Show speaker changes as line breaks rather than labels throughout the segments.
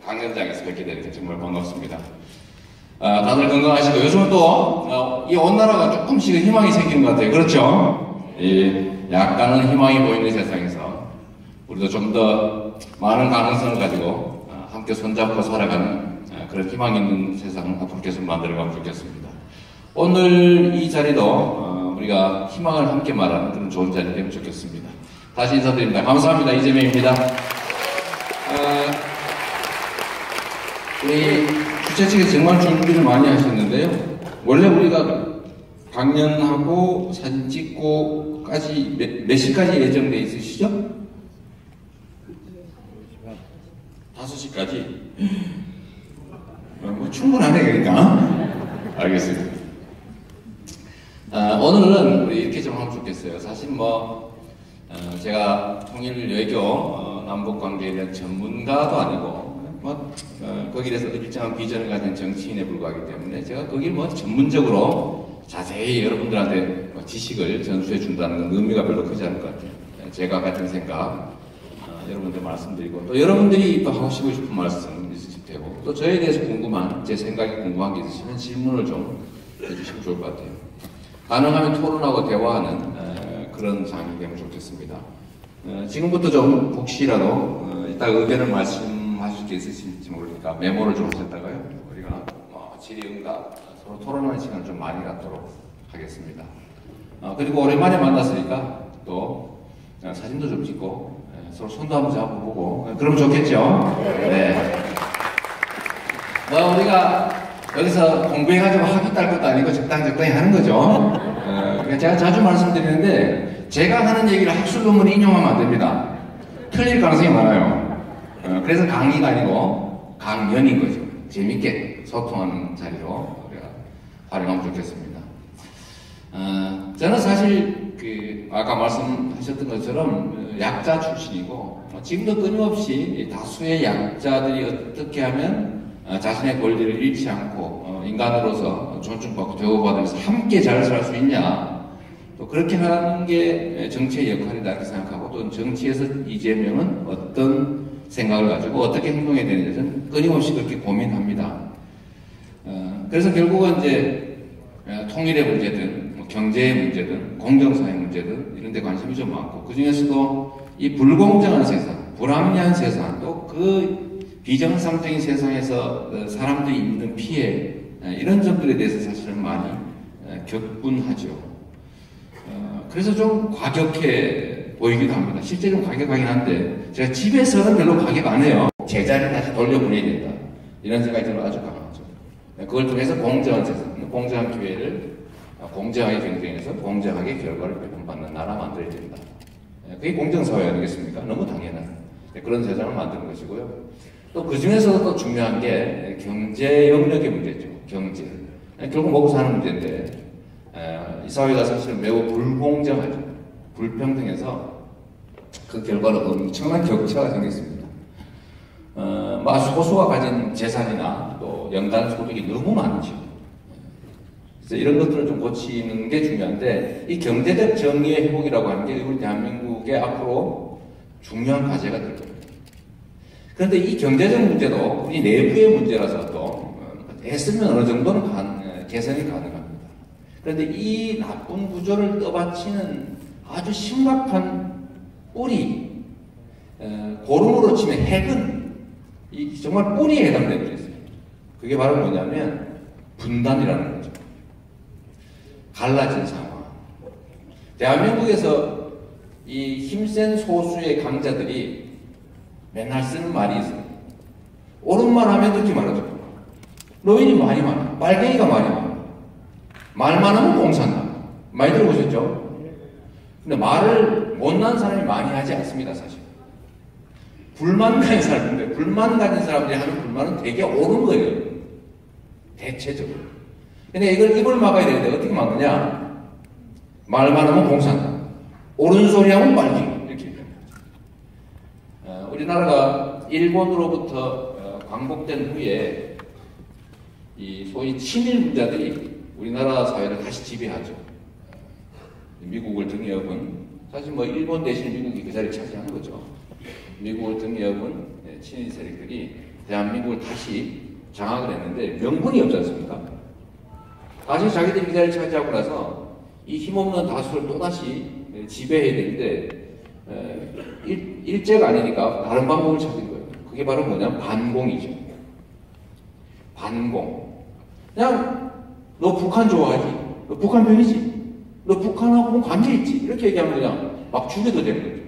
강연장에서 뵙게 되니까 정말 반갑습니다. 다들 건강하시고 요즘은 또 이 온나라가 조금씩 희망이 생기는 것 같아요. 그렇죠? 약간은 희망이 보이는 세상에서 우리도 좀 더 많은 가능성을 가지고 함께 손잡고 살아가는 그런 희망 있는 세상을 앞으로 계속 만들어가면 좋겠습니다. 오늘 이 자리도 우리가 희망을 함께 말하는 그런 좋은 자리 되면 좋겠습니다. 다시 인사드립니다. 감사합니다. 이재명입니다. 우리 주최 측에서 정말 준비를 많이 하셨는데요. 원래 우리가 강연하고 사진 찍고까지 몇 시까지 예정돼 있으시죠? 5시까지? 뭐 충분하네 그러니까. 알겠습니다. 오늘은 우리 이렇게 좀 하면 좋겠어요. 사실 제가 통일 외교 남북 관계에 대한 전문가도 아니고 거기에 대해서 일정한 비전을 가진 정치인에 불과하기 때문에 제가 거기를 전문적으로 자세히 여러분들한테 지식을 전수해 준다는 건 의미가 별로 크지 않을 것 같아요. 제가 같은 생각 여러분들 말씀드리고 또 여러분들이 또 하고 싶은 말씀 있으실 테고 또 저에 대해서 궁금한 제 생각이 궁금한 게 있으시면 질문을 좀 해주시면 좋을 것 같아요. 가능하면 토론하고 대화하는 그런 장이 되면 좋겠습니다. 지금부터 좀 혹시라도 이따 의견을 말씀하실 게 있으실지 모르니까 메모를 좀 하셨다가요. 우리가 질의응답 서로 토론하는 시간을 좀 많이 갖도록 하겠습니다. 그리고 오랜만에 만났으니까 또 사진도 좀 찍고 서로 손도 한번 잡아보고 그러면 좋겠죠? 네. 우리가 여기서 공부해가지고 학위 딸 것도 아니고 적당히 하는 거죠. 제가 자주 말씀드리는데 제가 하는 얘기를 학술 논문에 인용하면 안 됩니다. 틀릴 가능성이 많아요. 그래서 강의가 아니고 강연인 거죠. 재밌게 소통하는 자리로 우리가 활용하면 좋겠습니다. 저는 사실 아까 말씀하셨던 것처럼 약자 출신이고 지금도 끊임없이 다수의 약자들이 어떻게 하면 자신의 권리를 잃지 않고 인간으로서 존중받고 대우받으면서 함께 잘 살 수 있냐 또 그렇게 하는 게 정치의 역할이다 이렇게 생각하고 또 정치에서 이재명은 어떤 생각을 가지고 어떻게 행동해야 되는지 저는 끊임없이 그렇게 고민합니다. 그래서 결국은 이제 통일의 문제든 경제의 문제든 공정사회 문제든 이런 데 관심이 좀 많고 그 중에서도 이 불공정한 세상, 불합리한 세상 또 그 비정상적인 세상에서 사람들이 입는 피해 이런 점들에 대해서 사실은 많이 격분하죠. 그래서 좀 과격해 보이기도 합니다. 실제 좀 과격하긴 한데 제가 집에서는 별로 과격 안 해요. 제자리를 다시 돌려보내야 된다. 이런 생각이 저는 아주 강하죠. 그걸 통해서 공정한 세상, 공정한 기회를 공정하게 경쟁해서 공정하게 결과를 배분받는 나라 만들어야 된다. 그게 공정사회 아니겠습니까? 너무 당연한 그런 세상을 만드는 것이고요. 또 그 중에서도 또 중요한 게 경제 영역의 문제죠. 경제. 결국 먹고 사는 문제인데 이 사회가 사실 매우 불공정하죠. 불평등해서 그 결과로 엄청난 격차가 생겼습니다. 소수가 가진 재산이나 또 연간 소득이 너무 많죠. 그래서 이런 것들을 좀 고치는 게 중요한데 이 경제적 정의의 회복이라고 하는 게 우리 대한민국의 앞으로 중요한 과제가 될 겁니다. 그런데 이 경제적 문제도 우리 내부의 문제라서 또 애쓰면 어느 정도는 개선이 가능합니다. 그런데 이 나쁜 구조를 떠받치는 아주 심각한 뿌리, 고름으로 치면 핵은 정말 뿌리에 해당되는 게 있어요. 그게 바로 뭐냐면 분단이라는 거죠. 갈라진 상황. 대한민국에서 이 힘센 소수의 강자들이 맨날 쓰는 말이 있어요. 옳은 말 하면 듣지 말아줘. 노인이 말이 많아. 빨갱이가 말이 많아. 말만 하면 공산다. 많이 들어보셨죠? 근데 말을 못난 사람이 많이 하지 않습니다, 사실. 불만 가진 사람인데, 불만 가진 사람들이 하는 불만은 되게 옳은 거예요. 대체적으로. 근데 이걸 입을 막아야 되는데, 어떻게 막느냐? 말만 하면 공산다. 옳은 소리 하면 빨갱이. 우리나라가 일본으로부터 광복된 후에 이 소위 친일부자들이 우리나라 사회를 다시 지배하죠. 미국을 등에 업은 사실 일본 대신 미국이 그 자리를 차지하는 거죠. 미국을 등에 업은 친일 세력들이 대한민국을 다시 장악을 했는데 명분이 없지 않습니까? 다시 자기들이 기자를 차지하고 나서 이 힘없는 다수를 또다시 지배해야 되는데 일제가 아니니까 다른 방법을 찾은 거예요. 그게 바로 뭐냐면 반공이죠. 반공. 그냥 너 북한 좋아하지? 너 북한 편이지? 너 북한하고 관계있지? 이렇게 얘기하면 그냥 막 죽여도 되는 거죠.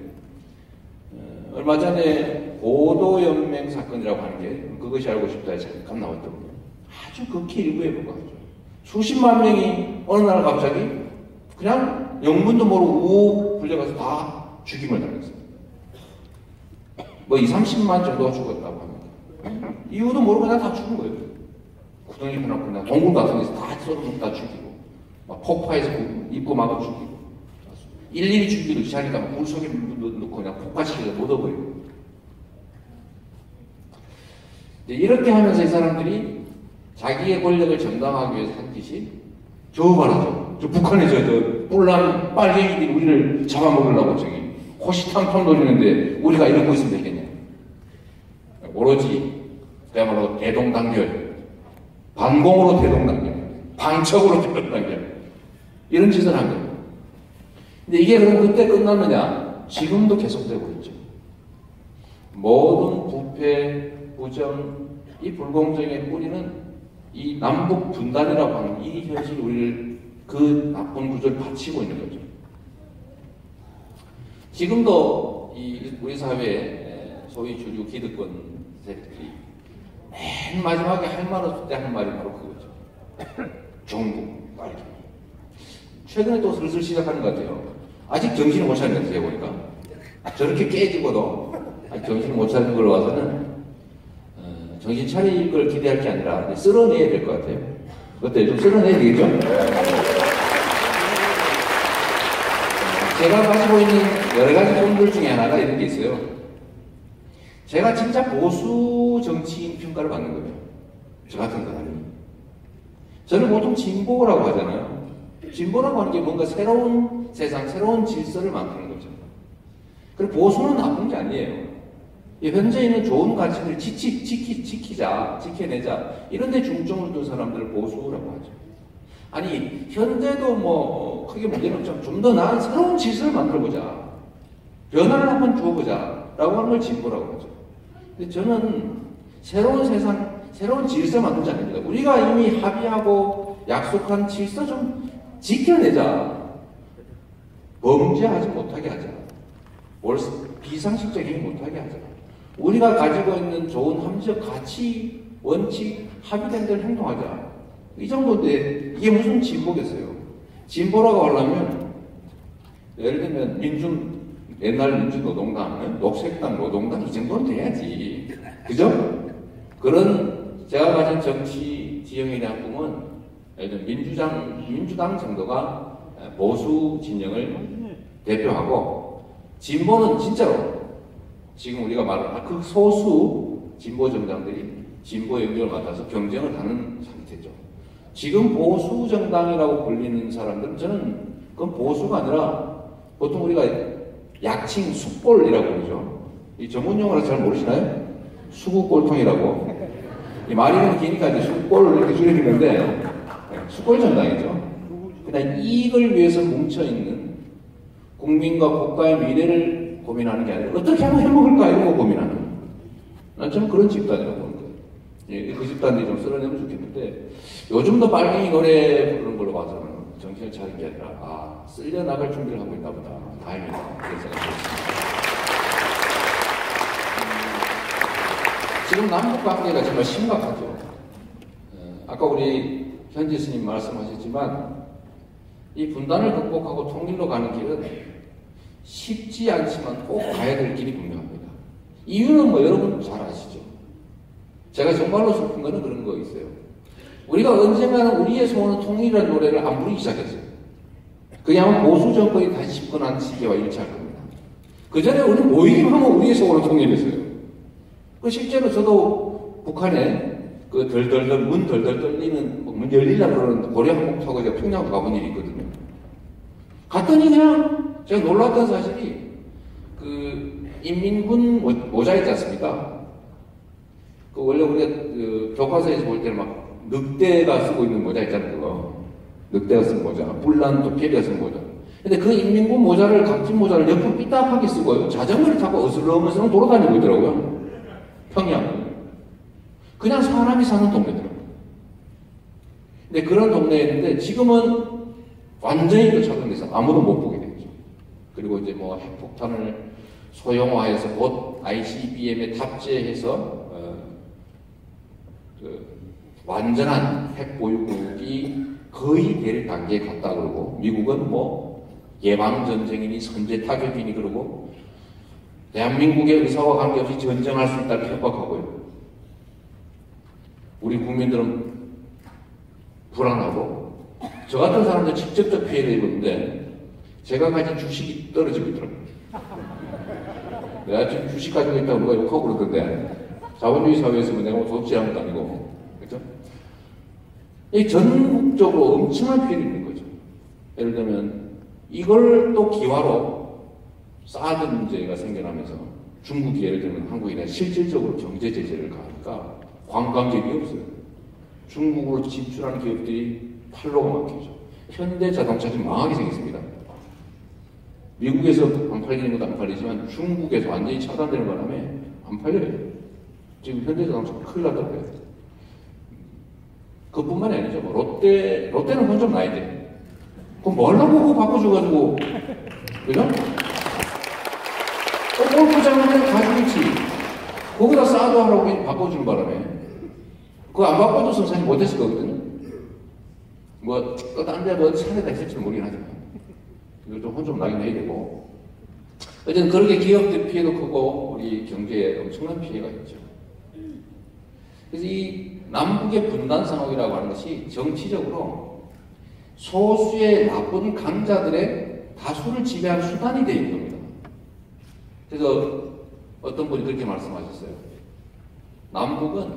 얼마 전에 고도연맹 사건이라고 하는 게 그것이 알고 싶다에 잠깐 나왔더군요. 아주 극히 일부에 불과하죠. 수십만 명이 어느 날 갑자기 그냥 영문도 모르고 우호 불려가서 다 죽임을 당했어요. 뭐 30만 정도가 죽었다고 합니다. 이유도 모르고 그냥 다 죽은 거예요. 구덩이 해놓고 그냥 동굴 같은 데서 다 쏟아놓고 다 죽이고 막 폭파해서 입고 막아 죽이고 일일이 죽이기도 귀찮으니까 물속에 넣고 그냥 폭파시켜서 묻어버리고 이렇게 하면서 이 사람들이 자기의 권력을 정당하기 위해서 한 짓이 저거 봐라 저 북한에 저 뿔난 빨갱이들이 우리를 잡아먹으려고 저기 호시탐탐 돌리는데 우리가 이러고 있으면 되겠냐. 오로지 그야말로 대동단결, 반공으로 대동단결, 방척으로 대동단결 이런 짓을 한 거예요. 근데 이게 그럼 그때 끝났느냐? 지금도 계속되고 있죠. 모든 부패, 부정, 이 불공정의 뿌리는 이 남북 분단이라고 하는 이 현실이 우리를 그 나쁜 구조를 바치고 있는 거죠. 지금도 우리 사회의 소위 주류 기득권 세력들이 맨 마지막에 할 말 없을 때 하는 말이 바로 그거죠. 종북, 빨갱이. 최근에 또 슬슬 시작하는 것 같아요. 아직 정신을 못 차리는 것 같아요, 보니까. 저렇게 깨지고도 아직 정신을 못 차리는 걸로 와서는 정신 차릴 걸 기대할 게 아니라 쓸어내야 될 것 같아요. 어때요? 좀 쓸어내야 되겠죠? 제가 가지고 있는 여러 가지 꿈들 중에 하나가 이런 게 있어요. 제가 진짜 보수 정치인 평가를 받는 거예요. 저 같은 사람이. 저는 보통 진보라고 하잖아요. 진보라고 하는 게 뭔가 새로운 세상, 새로운 질서를 만드는 거죠. 그리고 보수는 나쁜 게 아니에요. 현재 있는 좋은 가치를 지키자, 지켜내자. 이런 데 중점을 둔 사람들을 보수라고 하죠. 아니, 현재도 뭐, 크게 문제는 없지만 좀 더 나은 새로운 질서를 만들어보자. 변화를 한번 주어보자. 라고 하는 걸 진보라고 하죠. 근데 저는 새로운 세상, 새로운 질서 만들지 않습니다. 우리가 이미 합의하고 약속한 질서 좀 지켜내자. 범죄하지 못하게 하자. 비상식적이지 못하게 하자. 우리가 가지고 있는 좋은 함적 가치, 원칙, 합의된 대로 행동하자. 이 정도인데 이게 무슨 진보겠어요? 진보라고 하려면 예를 들면 옛날 민주노동당, 녹색당, 노동당 이 정도는 돼야지. 그죠? 그런 제가 가진 정치 지형에 대한 꿈은 예를 들면 민주당 정도가 보수 진영을 대표하고 진보는 진짜로 지금 우리가 말하는 그 소수 진보 정당들이 진보 영역을 맡아서 경쟁을 하는 상태죠. 지금 보수 정당이라고 불리는 사람들은 저는 그건 보수가 아니라 보통 우리가 약칭 숙골이라고 그러죠. 이 전문 용어를 잘 모르시나요? 수구꼴통이라고. 이 말이 기니까 이제 숙골을 이렇게 줄여주는데 숙골 정당이죠. 그냥 이익을 위해서 뭉쳐있는 국민과 국가의 미래를 고민하는 게 아니라 어떻게 하면 해먹을까 이런 거 고민하는. 난 좀 그런 집단이라고 보는 거예요. 예, 그 집단들이 좀 쓸어내면 좋겠는데 요즘도 빨갱이 노래 부르는 걸로 봐서는 정신을 차린 게 아니라 쓸려 나갈 준비를 하고 있나 보다. 다행이다. 그런 생각이 들었습니다. 지금 남북 관계가 정말 심각하죠. 아까 우리 현지 스님 말씀하셨지만 이 분단을 극복하고 통일로 가는 길은 쉽지 않지만 꼭 가야 될 길이 분명합니다. 이유는 뭐 여러분 잘 아시죠? 제가 정말로 슬픈 거는 그런 거 있어요. 우리가 언젠가는 우리의 소원은 통일이라는 노래를 안 부르기 시작했어요. 그냥 보수 정권이 다시 집권한 시기와 일치할 겁니다. 그 전에 우리는 모이기만 하면 우리의 소원은 통일했어요. 실제로 저도 북한에 그 문 덜덜 떨리는 문 열리려고 그러는 고려 항공 타고 제가 평양도 가본 일이 있거든요. 갔더니 그냥 제가 놀랐던 사실이 그 인민군 모자 있지 않습니까? 그 원래 우리가 그 교과서에서 볼 때는 막 늑대가 쓰고 있는 모자 있잖아요, 그거. 늑대가 쓴 모자, 뿔난 도깨비가 쓴 모자. 근데 그 인민군 모자를, 각진 모자를 옆으로 삐딱하게 쓰고요. 자전거를 타고 어슬렁어슬렁 돌아다니고 있더라고요. 평양. 그냥 사람이 사는 동네더라고요. 근데 그런 동네였는데 지금은 완전히 또 차단돼서 아무도 못 보게 됐죠. 그리고 이제 뭐 핵폭탄을 소형화해서 곧 ICBM에 탑재해서 그 완전한 핵보유국이 거의 될 단계에 갔다 그러고, 미국은 뭐 예방전쟁이니 선제타격이니 그러고, 대한민국의 의사와 관계없이 전쟁할 수 있다고 협박하고요. 우리 국민들은 불안하고, 저 같은 사람들 직접적 피해를 입었는데 제가 가진 주식이 떨어지고 있더라고요. 내가 지금 주식 가지고 있다고 누가 욕하고 그러던데, 자본주의 사회에서 내가 뭐 도둑질한 것도 아니고, 그렇죠? 이 전국적으로 엄청난 피해를 입는 거죠. 예를 들면 이걸 또 기화로 사드 문제가 생겨나면서 중국이 예를 들면 한국이나 실질적으로 경제 제재를 가하니까 관광객이 없어요. 중국으로 진출하는 기업들이 팔로가 막히죠. 현대자동차 지금 망하게 생겼습니다. 미국에서 안 팔리는 것도 안 팔리지만 중국에서 완전히 차단되는 바람에 안 팔려요. 지금 현대자동차 큰일 났다고요. 그뿐만이 아니죠. 뭐 롯데는 혼 좀 나야 돼. 그럼 뭘 하고 그거 바꿔줘가지고, 그죠? 골프장은 그냥 가지고 있지. 거기다 사드 하라고 바꿔주는 바람에. 그거 안 바꿔줬으면 사실 못했을 거거든요. 뭐, 또 딴 데 뭐 산에다 있을지는 모르긴 하지만. 이거 좀 혼 좀 나긴 해야 되고. 어쨌든 그렇게 기업들 피해도 크고, 우리 경제에 엄청난 피해가 있죠. 그래서 이 남북의 분단 상황이라고 하는 것이 정치적으로 소수의 나쁜 강자들의 다수를 지배하는 수단이 되어 있는 겁니다. 그래서 어떤 분이 그렇게 말씀하셨어요. 남북은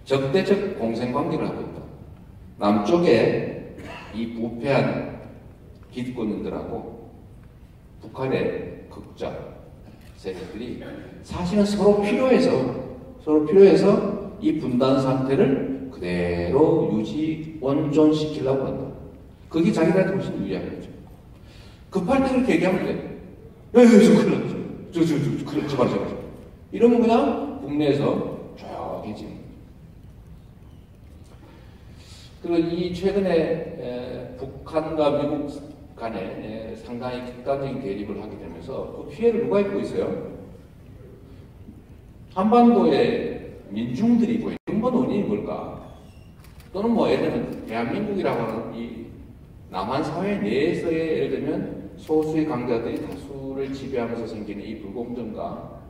적대적 공생관계를 하고 있다. 남쪽에 이 부패한 기득권들하고 북한의 극자 세력들이 사실은 서로 필요해서 이 분단 상태를 그대로 온전시키려고 한다. 그게 자기들한테 훨씬 유리한 거죠. 급할 때 그렇게 얘기하면 돼. 저 큰일 났죠. 그러지 마세요. 이러면 그냥 국내에서 조용해지는 거죠. 그리고 이 최근에 북한과 미국 간에 상당히 극단적인 대립을 하게 되면서 그 피해를 누가 입고 있어요? 한반도의 민중들이 보이는 근본 원인이 뭘까? 또는 뭐 예를 들면 대한민국이라고 하는 이 남한 사회 내에서의 예를 들면 소수의 강자들이 다수를 지배하면서 생기는 이 불공정과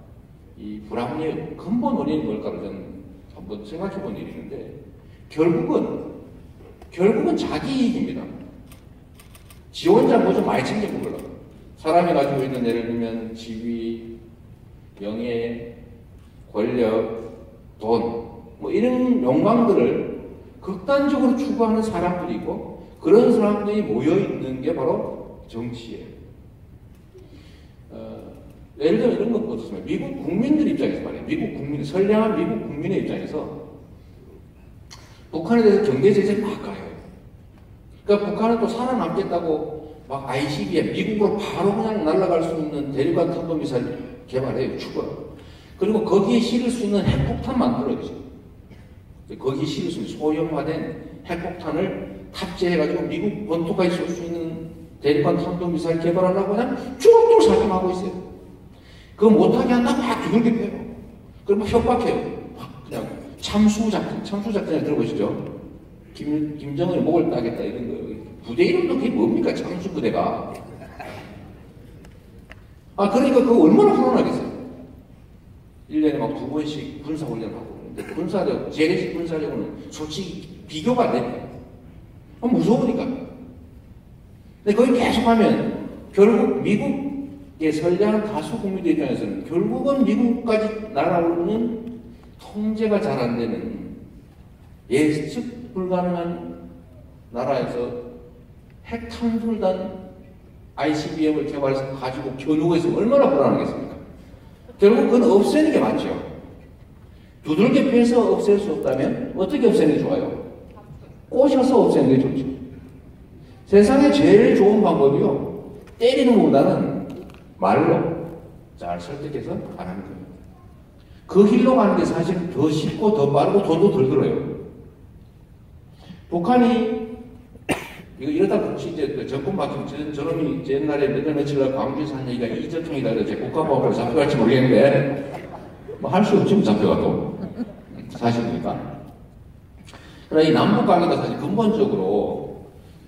이 불합리의 근본 원인이 뭘까를 저는 한번 생각해 본 일이 있는데, 결국은 자기 이익입니다. 지 혼자 뭐 좀 많이 챙겨 먹으려고. 사람이 가지고 있는 예를 들면 지위, 명예, 권력, 돈, 뭐 이런 욕망들을 극단적으로 추구하는 사람들이 있고, 그런 사람들이 모여있는 게 바로 정치예요. 예를 들면 이런 것 어떻습니까? 미국 국민들 입장에서 말이에요. 선량한 미국 국민의 입장에서 북한에 대해서 경제 제재를 막 가요. 그러니까 북한은 또 살아남겠다고 막 ICBM, 미국으로 바로 그냥 날아갈 수 있는 대륙간 탄도미사일 개발해요. 추가요. 그리고 거기에 실을 수 있는 핵폭탄 만들어야죠. 거기에 실을 수 있는 소형화된 핵폭탄을 탑재해가지고 미국 본토까지 쏠 수 있는 대륙간 탄도미사일 개발하려고 그냥 쭉쭉 살림하고 있어요. 그거 못하게 한다고 막 두들겨 패요. 그리고 협박해요. 그냥 참수작전을 들어보시죠. 김정은이 목을 따겠다 이런 거예요. 부대 이름도 그게 뭡니까? 참수부대가. 그러니까 그거 얼마나 불안하겠어요. 1년에 막 2번씩 군사훈련을 하고 그러는데 재래식 군사력은 솔직히 비교가 안 됩니다. 무서우니까. 근데 거기 계속하면 결국 미국의 선량한 다수 국민들 입장에서는 결국은 미국까지 날아오르는 통제가 잘 안 되는 예측 불가능한 나라에서 핵 탄술단 ICBM을 개발해서 가지고 겨누고 있으면 얼마나 불안하겠습니까? 결국 그건 없애는 게 맞죠. 두들겨 패서 없앨 수 없다면 어떻게 없애는 게 좋아요? 꼬셔서 없애는 게 좋죠. 세상에 제일 좋은 방법이요, 때리는 것보다는 말로 잘 설득해서 안 하는 겁니다. 그 길로 가는 게 사실 더 쉽고 더 빠르고 돈도 덜 들어요. 북한이 이러다 혹시 이제 정권 바뀌면 저놈이 옛날에 몇년 며칠 날 광주에서 한 얘기가 이적형이다 그래서 국가보안법에 잡혀갈지 모르겠는데 뭐 할 수 없지 뭐 잡혀가도 사실이니까. 그러나 이 남북관계가 사실 근본적으로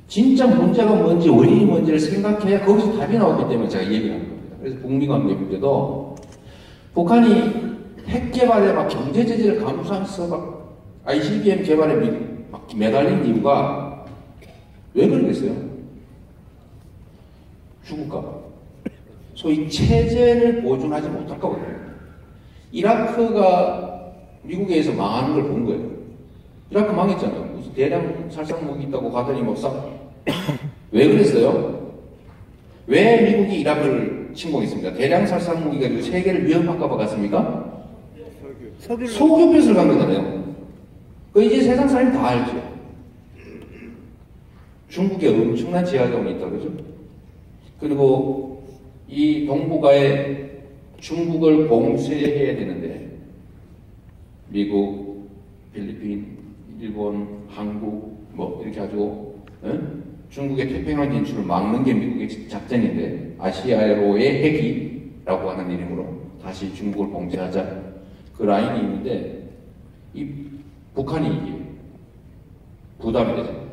진짜 문제가 뭔지 원인이 뭔지를 생각해야 거기서 답이 나오기 때문에 제가 얘기를 하는 겁니다. 그래서 북미 관계 문제도 북한이 핵 개발에 막 경제 제재를 감수하면서 막 ICBM 개발에 막 매달린 이유가 왜 그러겠어요? 죽을까? 소위 체제를 보존하지 못할 거거든요. 이라크가 미국에 의해서 망하는 걸 본 거예요. 이라크 망했잖아요. 무슨 대량 살상무기 있다고 가더니 막상 왜 그랬어요? 왜 미국이 이라크를 침공했습니까? 대량 살상무기가 세계를 위협할까 봐 갔습니까? 석유 뺏으러 간 거잖아요. 그 이제 세상 사람이 다 알죠. 중국에 엄청난 제약이 있다 그러죠. 그리고 이 동북아에 중국을 봉쇄해야 되는데 미국, 필리핀, 일본, 한국 뭐 이렇게 가지고 중국의 태평양 진출을 막는 게 미국의 작전인데 아시아로의 핵이라고 하는 이름으로 다시 중국을 봉쇄하자 그 라인이 있는데 이 북한이 이게 부담이 되잖아요.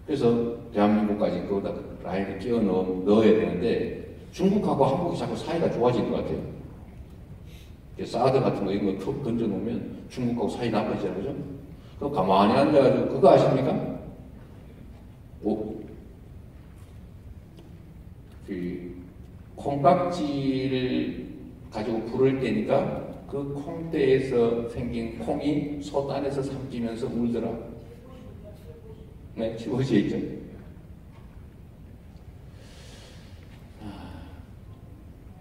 그래서 대한민국까지 거기다 라인을 끼워 넣어야 되는데 중국하고 한국이 자꾸 사이가 좋아지는 것 같아요. 사드 같은 거 이런 거 툭 던져놓으면 중국하고 사이 나빠지잖아요. 그죠? 그거 가만히 앉아가지고 그거 아십니까? 그 콩깍지를 가지고 불을 떼니까 그 콩대에서 생긴 콩이 솥안에서 삼키면서 울더라. 네, 지워져 있죠.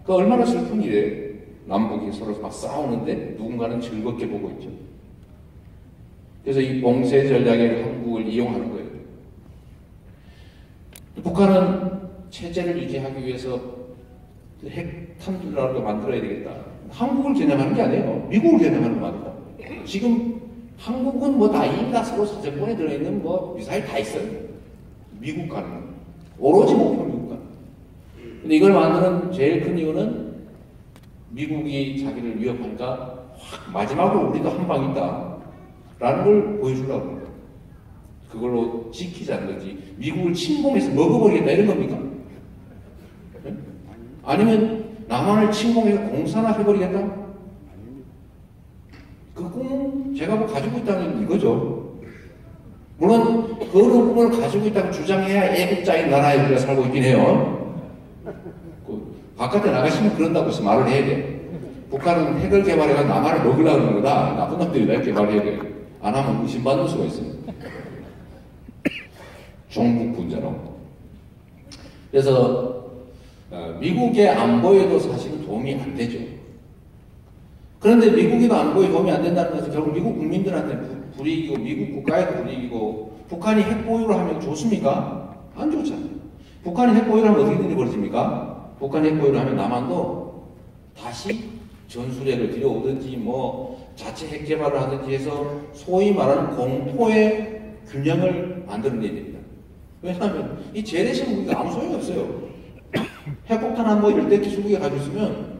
그 얼마나 슬픈 일이에요. 남북이 서로 막 싸우는데 누군가는 즐겁게 보고 있죠. 그래서 이 봉쇄 전략에 한국을 이용하는 거예요. 북한은 체제를 유지하기 위해서 핵탄두라도 만들어야 되겠다. 한국을 겨냥하는 게 아니에요. 미국을 겨냥하는 겁니다. 지금 한국은 뭐 다 인가스로 사정권에 들어있는 뭐 미사일 다 있어요. 미국 가는 거. 오로지 목표 미국 가는 거. 근데 이걸 만드는 제일 큰 이유는 미국이 자기를 위협하니까 마지막으로 우리도 한 방 있다. 라는 걸 보여주려고 합니다. 그걸로 지키자는 거지. 미국을 침공해서 먹어버리겠다 이런 겁니까? 네? 아니면 남한을 침공해서 공산화 해버리겠다? 그 꿈은 제가 뭐 가지고 있다는 이거죠. 물론 그런 꿈을 가지고 있다고 주장해야 애국자인 나라에 우리가 살고 있긴 해요. 그 바깥에 나가시면 그런다고 해서 말을 해야 돼. 북한은 핵을 개발해서 남한을 먹으려고 하는 거다. 나쁜 놈들이다. 개발해야 돼. 안 하면 의심받을 수가 있어요. 종북 분자로. 그래서 미국의 안보에도 사실은 도움이 안 되죠. 그런데 미국에도 안보에 도움이 안 된다는 것은 결국 미국 국민들한테 불이익이고 미국 국가에도 불이익이고 북한이 핵 보유를 하면 좋습니까? 안 좋잖아요. 북한이 핵 보유를 하면 어떻게 벌어집니까? 북한이 핵 보유를 하면 남한도 다시 전술핵을 들여오든지 뭐 자체 핵 개발을 하든지 해서 소위 말하는 공포의 균형을 만들어내야 됩니다. 왜냐하면 이 재래식 무기가 아무 소용이 없어요. 핵폭탄 한 뭐 이럴 때 기술무기가 가지고 있으면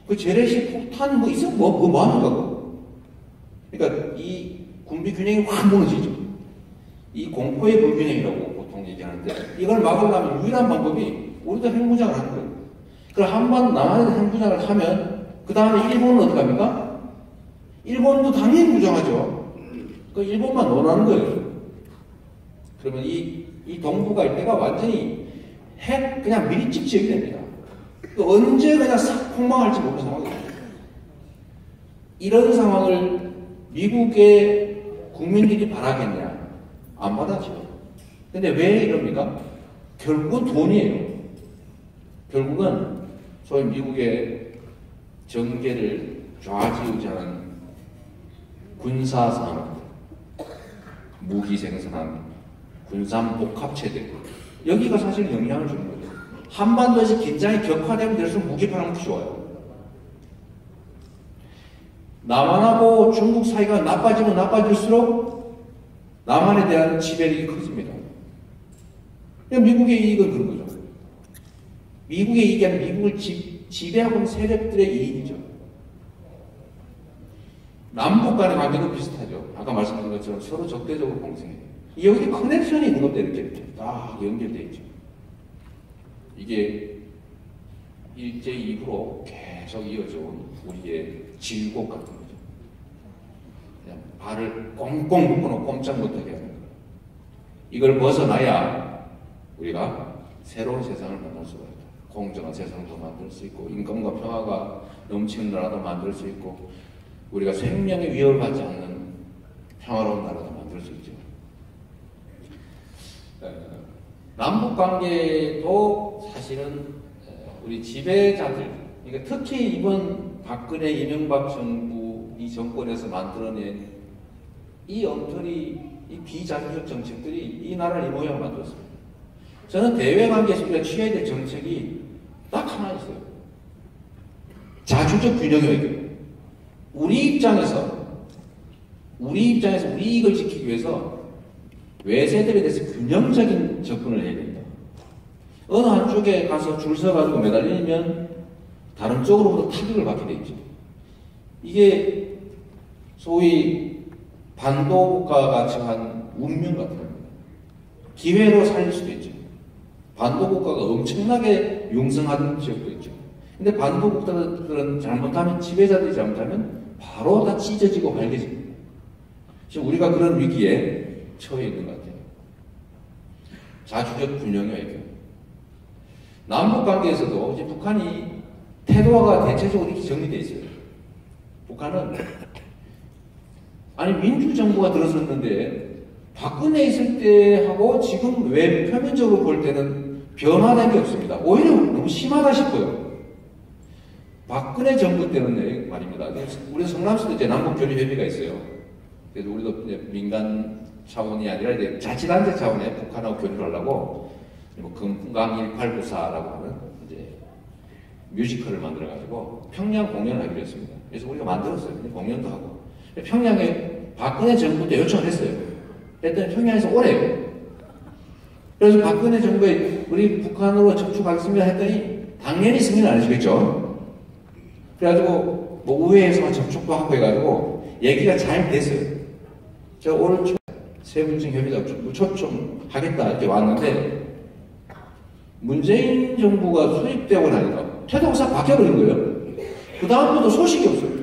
그 재래식 폭탄 뭐 있으면 뭐 하는 거고. 그러니까 이 군비 균형이 확 무너지죠. 이 공포의 불균형이라고 보통 얘기하는데 이걸 막으려면 유일한 방법이 우리도 핵무장을 하는 거예요. 그럼 한번 남한에서 핵무장을 하면 그 다음에 일본은 어떻게 합니까? 일본도 당연히 무장하죠. 그 일본만 원하는 거예요. 그러면 이 동북아 일대가 완전히 핵 그냥 밀집 지역이 됩니다. 언제 그냥 싹 폭망할지 모르는 상황이에요. 이런 상황을 미국의 국민들이 바라겠냐? 안 바라죠. 근데 왜 이럽니까? 결국은 돈이에요. 결국은 소위 미국의 정계를 좌지우지하는 군사산업, 무기 생산한 군산복합체들, 여기가 사실 영향을 주는 거죠. 한반도에서 긴장이 격화되면 될수록 무기 팔아먹기 좋아요. 남한하고 중국 사이가 나빠지면 나빠질수록 남한에 대한 지배력이 커집니다. 미국의 이익은 그런 거죠. 미국의 이익이 아니라 미국을 지배하고 있는 세력들의 이익이죠. 남북 간의 관계도 비슷하죠. 아까 말씀드린 것처럼 서로 적대적으로 공생해요. 여기 커넥션이 있는 것도 이렇게 딱 연결되어 있죠. 이게 일제 이후로 계속 이어져온 우리의 질곡 같은 거죠. 그냥 발을 꽁꽁 묶어놓고 꼼짝 못하게 하는 거예요. 이걸 벗어나야 우리가 새로운 세상을 만들 수가 있다. 공정한 세상도 만들 수 있고, 인권과 평화가 넘치는 나라도 만들 수 있고, 우리가 생명의 위협을 받지 않는 평화로운 나라도 만들 수 있죠. 남북관계도 사실은 우리 지배자들, 그러니까 특히 이번 박근혜 이명박 정부 이 정권에서 만들어낸 이 엉터리, 이 비자주적 정책들이 이 나라를 이 모양을 만들었습니다. 저는 대외관계에서 우리가 취해야 될 정책이 딱 하나 있어요. 자주적 균형의 외교. 우리 입장에서 우리 이익을 지키기 위해서 외세들에 대해서 균형적인 접근을 해야 된다. 어느 한쪽에 가서 줄 서가지고 매달리면 다른 쪽으로부터 타격을 받게 돼 있죠. 이게 소위 반도국가가 처한 운명 같은 겁니다. 기회로 살릴 수도 있죠. 반도국가가 엄청나게 융성하던 지역도 있죠. 근데 반도국가들은 잘못하면, 지배자들이 잘못하면 바로 다 찢어지고 밝혀집니다. 지금 우리가 그런 위기에 처해 있는 것 같아요. 자주적 균형의 외교. 남북 관계에서도 이제 북한이 태도가 대체적으로 이렇게 정리되어 있어요. 북한은 아니 민주정부가 들어섰는데 박근혜 있을 때하고 지금 왜 표면적으로 볼 때는 변화된 게 없습니다. 오히려 너무 심하다 싶어요. 박근혜 정부 때는 말입니다. 우리 성남시도 이제 남북교류협의가 있어요. 그래서 우리도 이제 민간 차원이 아니라 이제 자치단체 차원에 북한하고 교류를 하려고 뭐 금강 1894라고 하는 이제 뮤지컬을 만들어가지고 평양 공연을 하기로 했습니다. 그래서 우리가 만들었어요. 공연도 하고. 평양에 박근혜 정부 때 요청을 했어요. 했더니 평양에서 오래요. 그래서 박근혜 정부에 우리 북한으로 접촉하겠습니다 했더니 당연히 승인을 안 해주겠죠. 그래가지고 뭐 의회에서만 접촉도 하고 해가지고 얘기가 잘 됐어요. 제가 오늘 세분층 협의자 초청하겠다 이렇게 왔는데 문재인 정부가 수립되고 나니까 태도가 싹 바뀌어버린 거예요. 그 다음부터 소식이 없어요.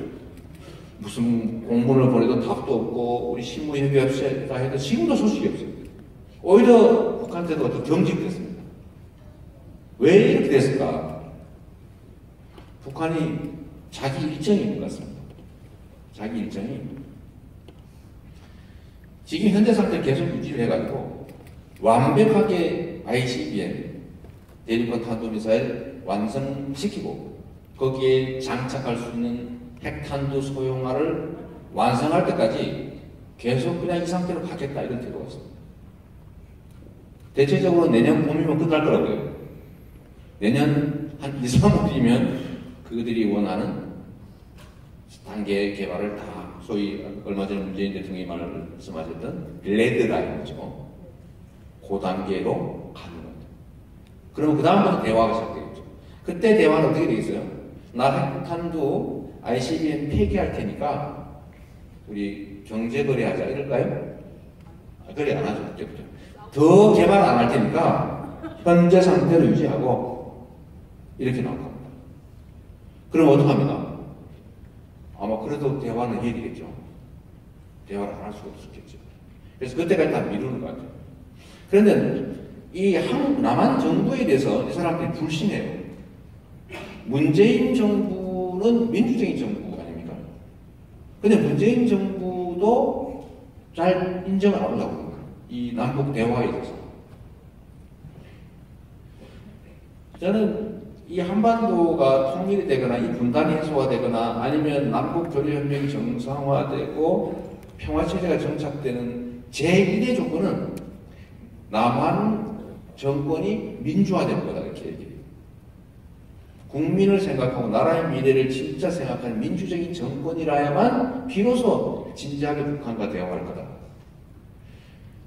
무슨 공문을 보내도 답도 없고 우리 신무 협의합시다 해도 지금도 소식이 없어요. 오히려 북한 태도가 더 경직됐습니다. 왜 이렇게 됐을까? 북한이 자기 일정이 있는 것 같습니다. 자기 일정이 지금 현재 상태를 계속 유지를 해가지고 완벽하게 ICBM 대륙간 탄도미사일 완성시키고 거기에 장착할 수 있는 핵탄두 소형화를 완성할 때까지 계속 그냥 이 상태로 가겠다 이런 태도가 있습니다. 대체적으로 내년 봄이면 끝날 거라고요. 내년 한 2, 3월이면 그들이 원하는 단계 개발을 다 소위 얼마 전에 문재인 대통령이 말씀하셨던 레드라인이죠. 그 단계로 가는 겁니다. 그러면 그 다음부터 대화가 시작되겠죠. 그때 대화는 어떻게 되겠어요? 나 핵탄두 ICBM 폐기할 테니까 우리 경제거래하자 이럴까요? 거래 안 하죠. 그때부터. 더 개발 안 할 테니까 현재 상태로 유지하고 이렇게 나올 겁니다. 그럼 어떡합니까? 아마 그래도 대화는 해야 되겠죠. 대화를 안 할 수가 없었겠죠. 그래서 그때까지 다 미루는 것 같아요. 그런데 이 남한 정부에 대해서 이 사람들이 불신해요. 문재인 정부는 민주적인 정부 아닙니까? 근데 문재인 정부도 잘 인정을 안 하려고 합니다. 이 남북 대화에 대해서. 저는 이 한반도가 통일이 되거나 이 분단이 해소가 되거나 아니면 남북 교류협력이 정상화되고 평화체제가 정착되는 제1의 조건은 남한 정권이 민주화될 거다 이렇게 얘기해요. 국민을 생각하고 나라의 미래를 진짜 생각하는 민주적인 정권이라야만 비로소 진지하게 북한과 대화할 거다.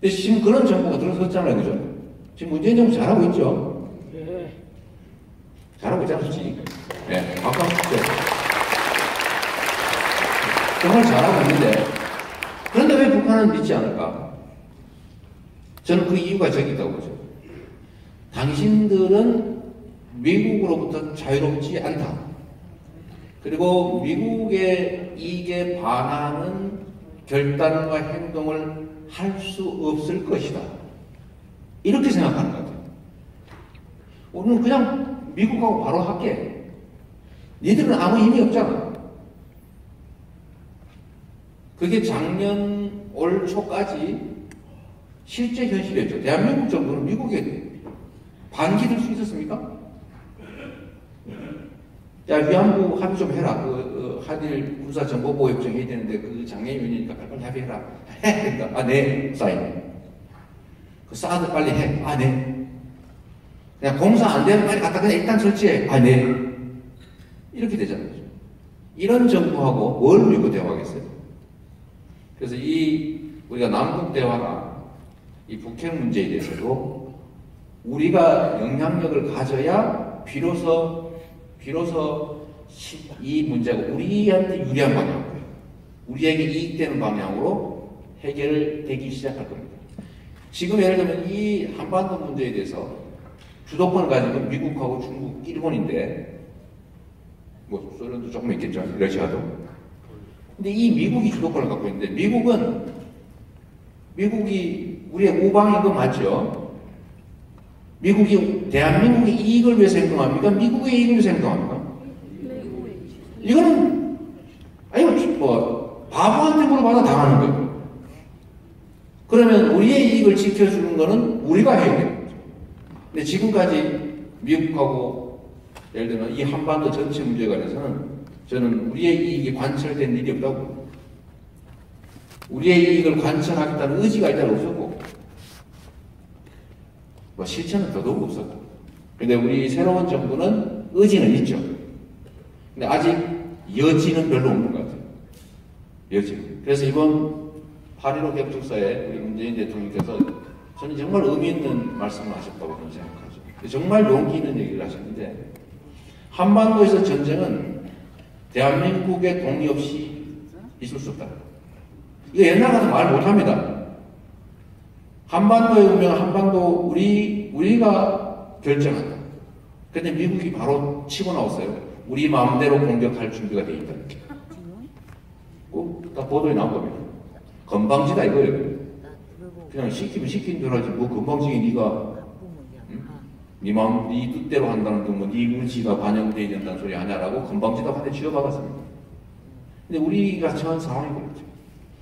근데 지금 그런 정부가 들어섰잖아요, 그죠? 지금 문재인 정부 잘하고 있죠? 네. 잘하고 있잖아, 솔직히. 네, 아까 정말 잘하고 있는데, 그런데 왜 북한은 믿지 않을까? 저는 그 이유가 저기 있다고 보죠. 당신들은 미국으로부터 자유롭지 않다. 그리고 미국의 이익에 반하는 결단과 행동을 할 수 없을 것이다. 이렇게 생각하는 것 같아요. 우리는 그냥 미국하고 바로 할게. 니들은 아무 힘이 없잖아. 그게 작년 올 초까지 실제 현실이었죠. 대한민국 정부는 미국에 반기될 수 있었습니까? 야, 위안부 합의 좀 해라. 한일 군사정보보호협정 해야 되는데 그 작년이니까 빨리 합의해라. 해! 그러니까, 아, 네. 사인. 그 사드 빨리 해. 아, 네. 그냥 공사 안 되면 빨리 갖다 그냥 일단 설치해. 아, 네. 이렇게 되잖아요. 이런 정부하고 뭘 믿고 대화하겠어요? 그래서 우리가 남북 대화가 이 북핵 문제에 대해서도 우리가 영향력을 가져야 비로소 이 문제가 우리한테 유리한 방향으로, 우리에게 이익되는 방향으로 해결되기 시작할 겁니다. 지금 예를 들면 이 한반도 문제에 대해서 주도권을 가지고 미국하고 중국, 일본인데, 뭐 소련도 조금 있겠죠, 러시아도. 근데 이 미국이 주도권을 갖고 있는데, 미국이 우리의 우방인 거 맞죠? 미국이 대한민국의 이익을 위해서 행동합니까? 미국의 이익을 위해서 행동합니까? 이거는 바보한테 물어봐도 당하는 거예요. 그러면 우리의 이익을 지켜주는 거는 우리가 해야 돼요. 근데 지금까지 미국하고 예를 들면 이 한반도 전체 문제에 관해서는 저는 우리의 이익이 관철된 일이 없다고. 우리의 이익을 관철하겠다는 의지가 일단 없었고, 뭐 실천은 더더욱 없었고. 근데 우리 새로운 정부는 의지는 있죠. 근데 아직 여지는 별로 없는 것 같아요. 여지는. 그래서 이번 8.15 개북사에 우리 문재인 대통령께서 저는 정말 의미 있는 말씀을 하셨다고 저는 생각하죠. 정말 용기 있는 얘기를 하셨는데, 한반도에서 전쟁은 대한민국의 동의 없이 있을 수 없다. 이거 옛날 같은 말 못합니다. 한반도에 오면 한반도 우리가 결정한다. 근데 미국이 바로 치고 나왔어요. 우리 마음대로 공격할 준비가 돼 있다. 꼭 다 보도에 나온 겁니다. 건방지다 이거예요. 그냥 시키면 시킨 줄 알지. 뭐 건방지게 네가 네 마음, 네 뜻대로 한다는 게 뭐 네 의지가 반영돼야 된다는 소리 하냐라고 건방지다고 한테 쥐어박았습니다. 근데 우리가 처한 상황인 거죠.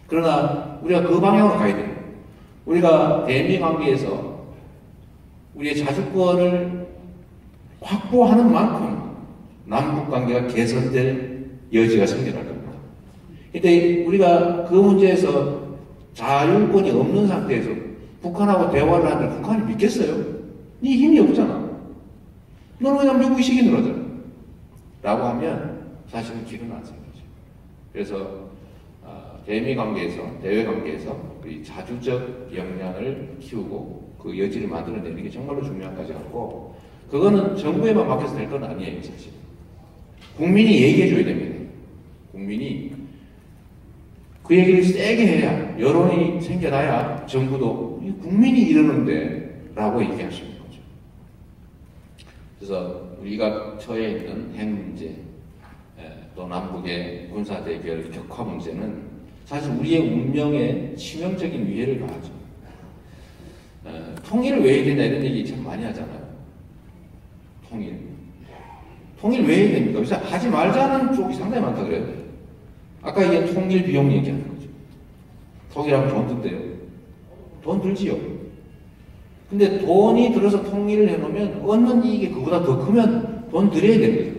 그러나 우리가 그 방향으로 가야 돼요. 우리가 대미 관계에서 우리의 자주권을 확보하는 만큼 남북 관계가 개선될 여지가 생겨날 겁니다. 근데 우리가 그 문제에서 자율권이 없는 상태에서 북한하고 대화를 하는데 북한이 믿겠어요? 네 힘이 없잖아. 너는 그냥 미국이 시키는 거잖아. 라고 하면 사실은 길은 안 생기죠. 그래서 대미 관계에서, 대외 관계에서 우리 자주적 역량을 키우고 그 여지를 만들어내는 게 정말로 중요한 까지 같고, 그거는 정부에만 맡겨서 될 건 아니에요, 사실. 국민이 얘기해줘야 됩니다. 국민이 그 얘기를 세게 해야, 여론이 생겨나야 정부도 국민이 이러는데 라고 얘기할 수 있는 거죠. 그래서 우리가 처해 있는 핵 문제, 또 남북의 군사대결 격화 문제는 사실 우리의 운명에 치명적인 위해를 가하죠. 통일을 왜 해야 되냐 이런 얘기 참 많이 하잖아요. 통일 왜 해야 됩니까? 그래서 하지 말자는 쪽이 상당히 많다 그래요. 아까 이게 통일 비용 얘기하는 거죠. 통일하면 돈 든대요. 돈 들지요. 근데 돈이 들어서 통일을 해놓으면 얻는 이익이 그보다 더 크면 돈 들여야 되는 거죠.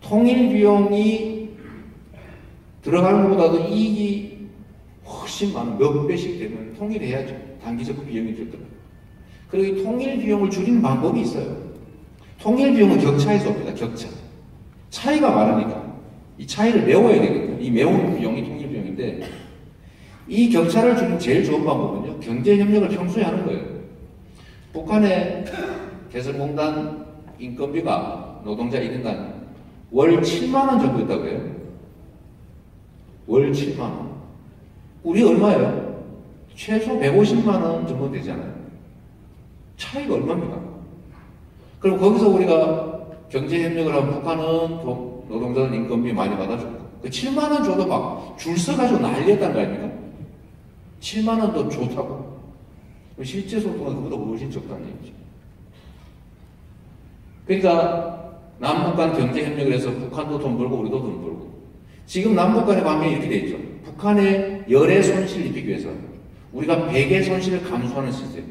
통일 비용이 들어가는 것보다도 이익이 훨씬 많은 몇 배씩 되면 통일해야죠. 단기적 비용이 들더라고요. 그리고 이 통일 비용을 줄이는 방법이 있어요. 통일 비용은 격차에서 옵니다. 격차. 차이가 많으니까 이 차이를 메워야 되거든요. 이 메우는 비용이 통일 비용인데 이 격차를 줄이는 제일 좋은 방법은요. 경제협력을 평소에 하는 거예요. 북한의 개성공단 인건비가 노동자 1인당 월 7만 원 정도 있다고 해요. 월 7만 원. 우리 얼마예요? 최소 150만 원 정도 되잖아요. 차이가 얼마입니까? 그럼 거기서 우리가 경제협력을 하면 북한은 노동자들 인건비 많이 받아주고 그 7만 원 줘도 막 줄 서가지고 난리였다는 거 아닙니까? 7만 원도 좋다고. 실제 소득은 그보다 훨씬 적다는 얘기죠. 그러니까 남북 간 경제협력을 해서 북한도 돈 벌고 우리도 돈 벌고 지금 남북 간의 관계가 이렇게 돼 있죠. 북한의 열의 손실을 입히기 위해서 우리가 100의 손실을 감수하는 시스템.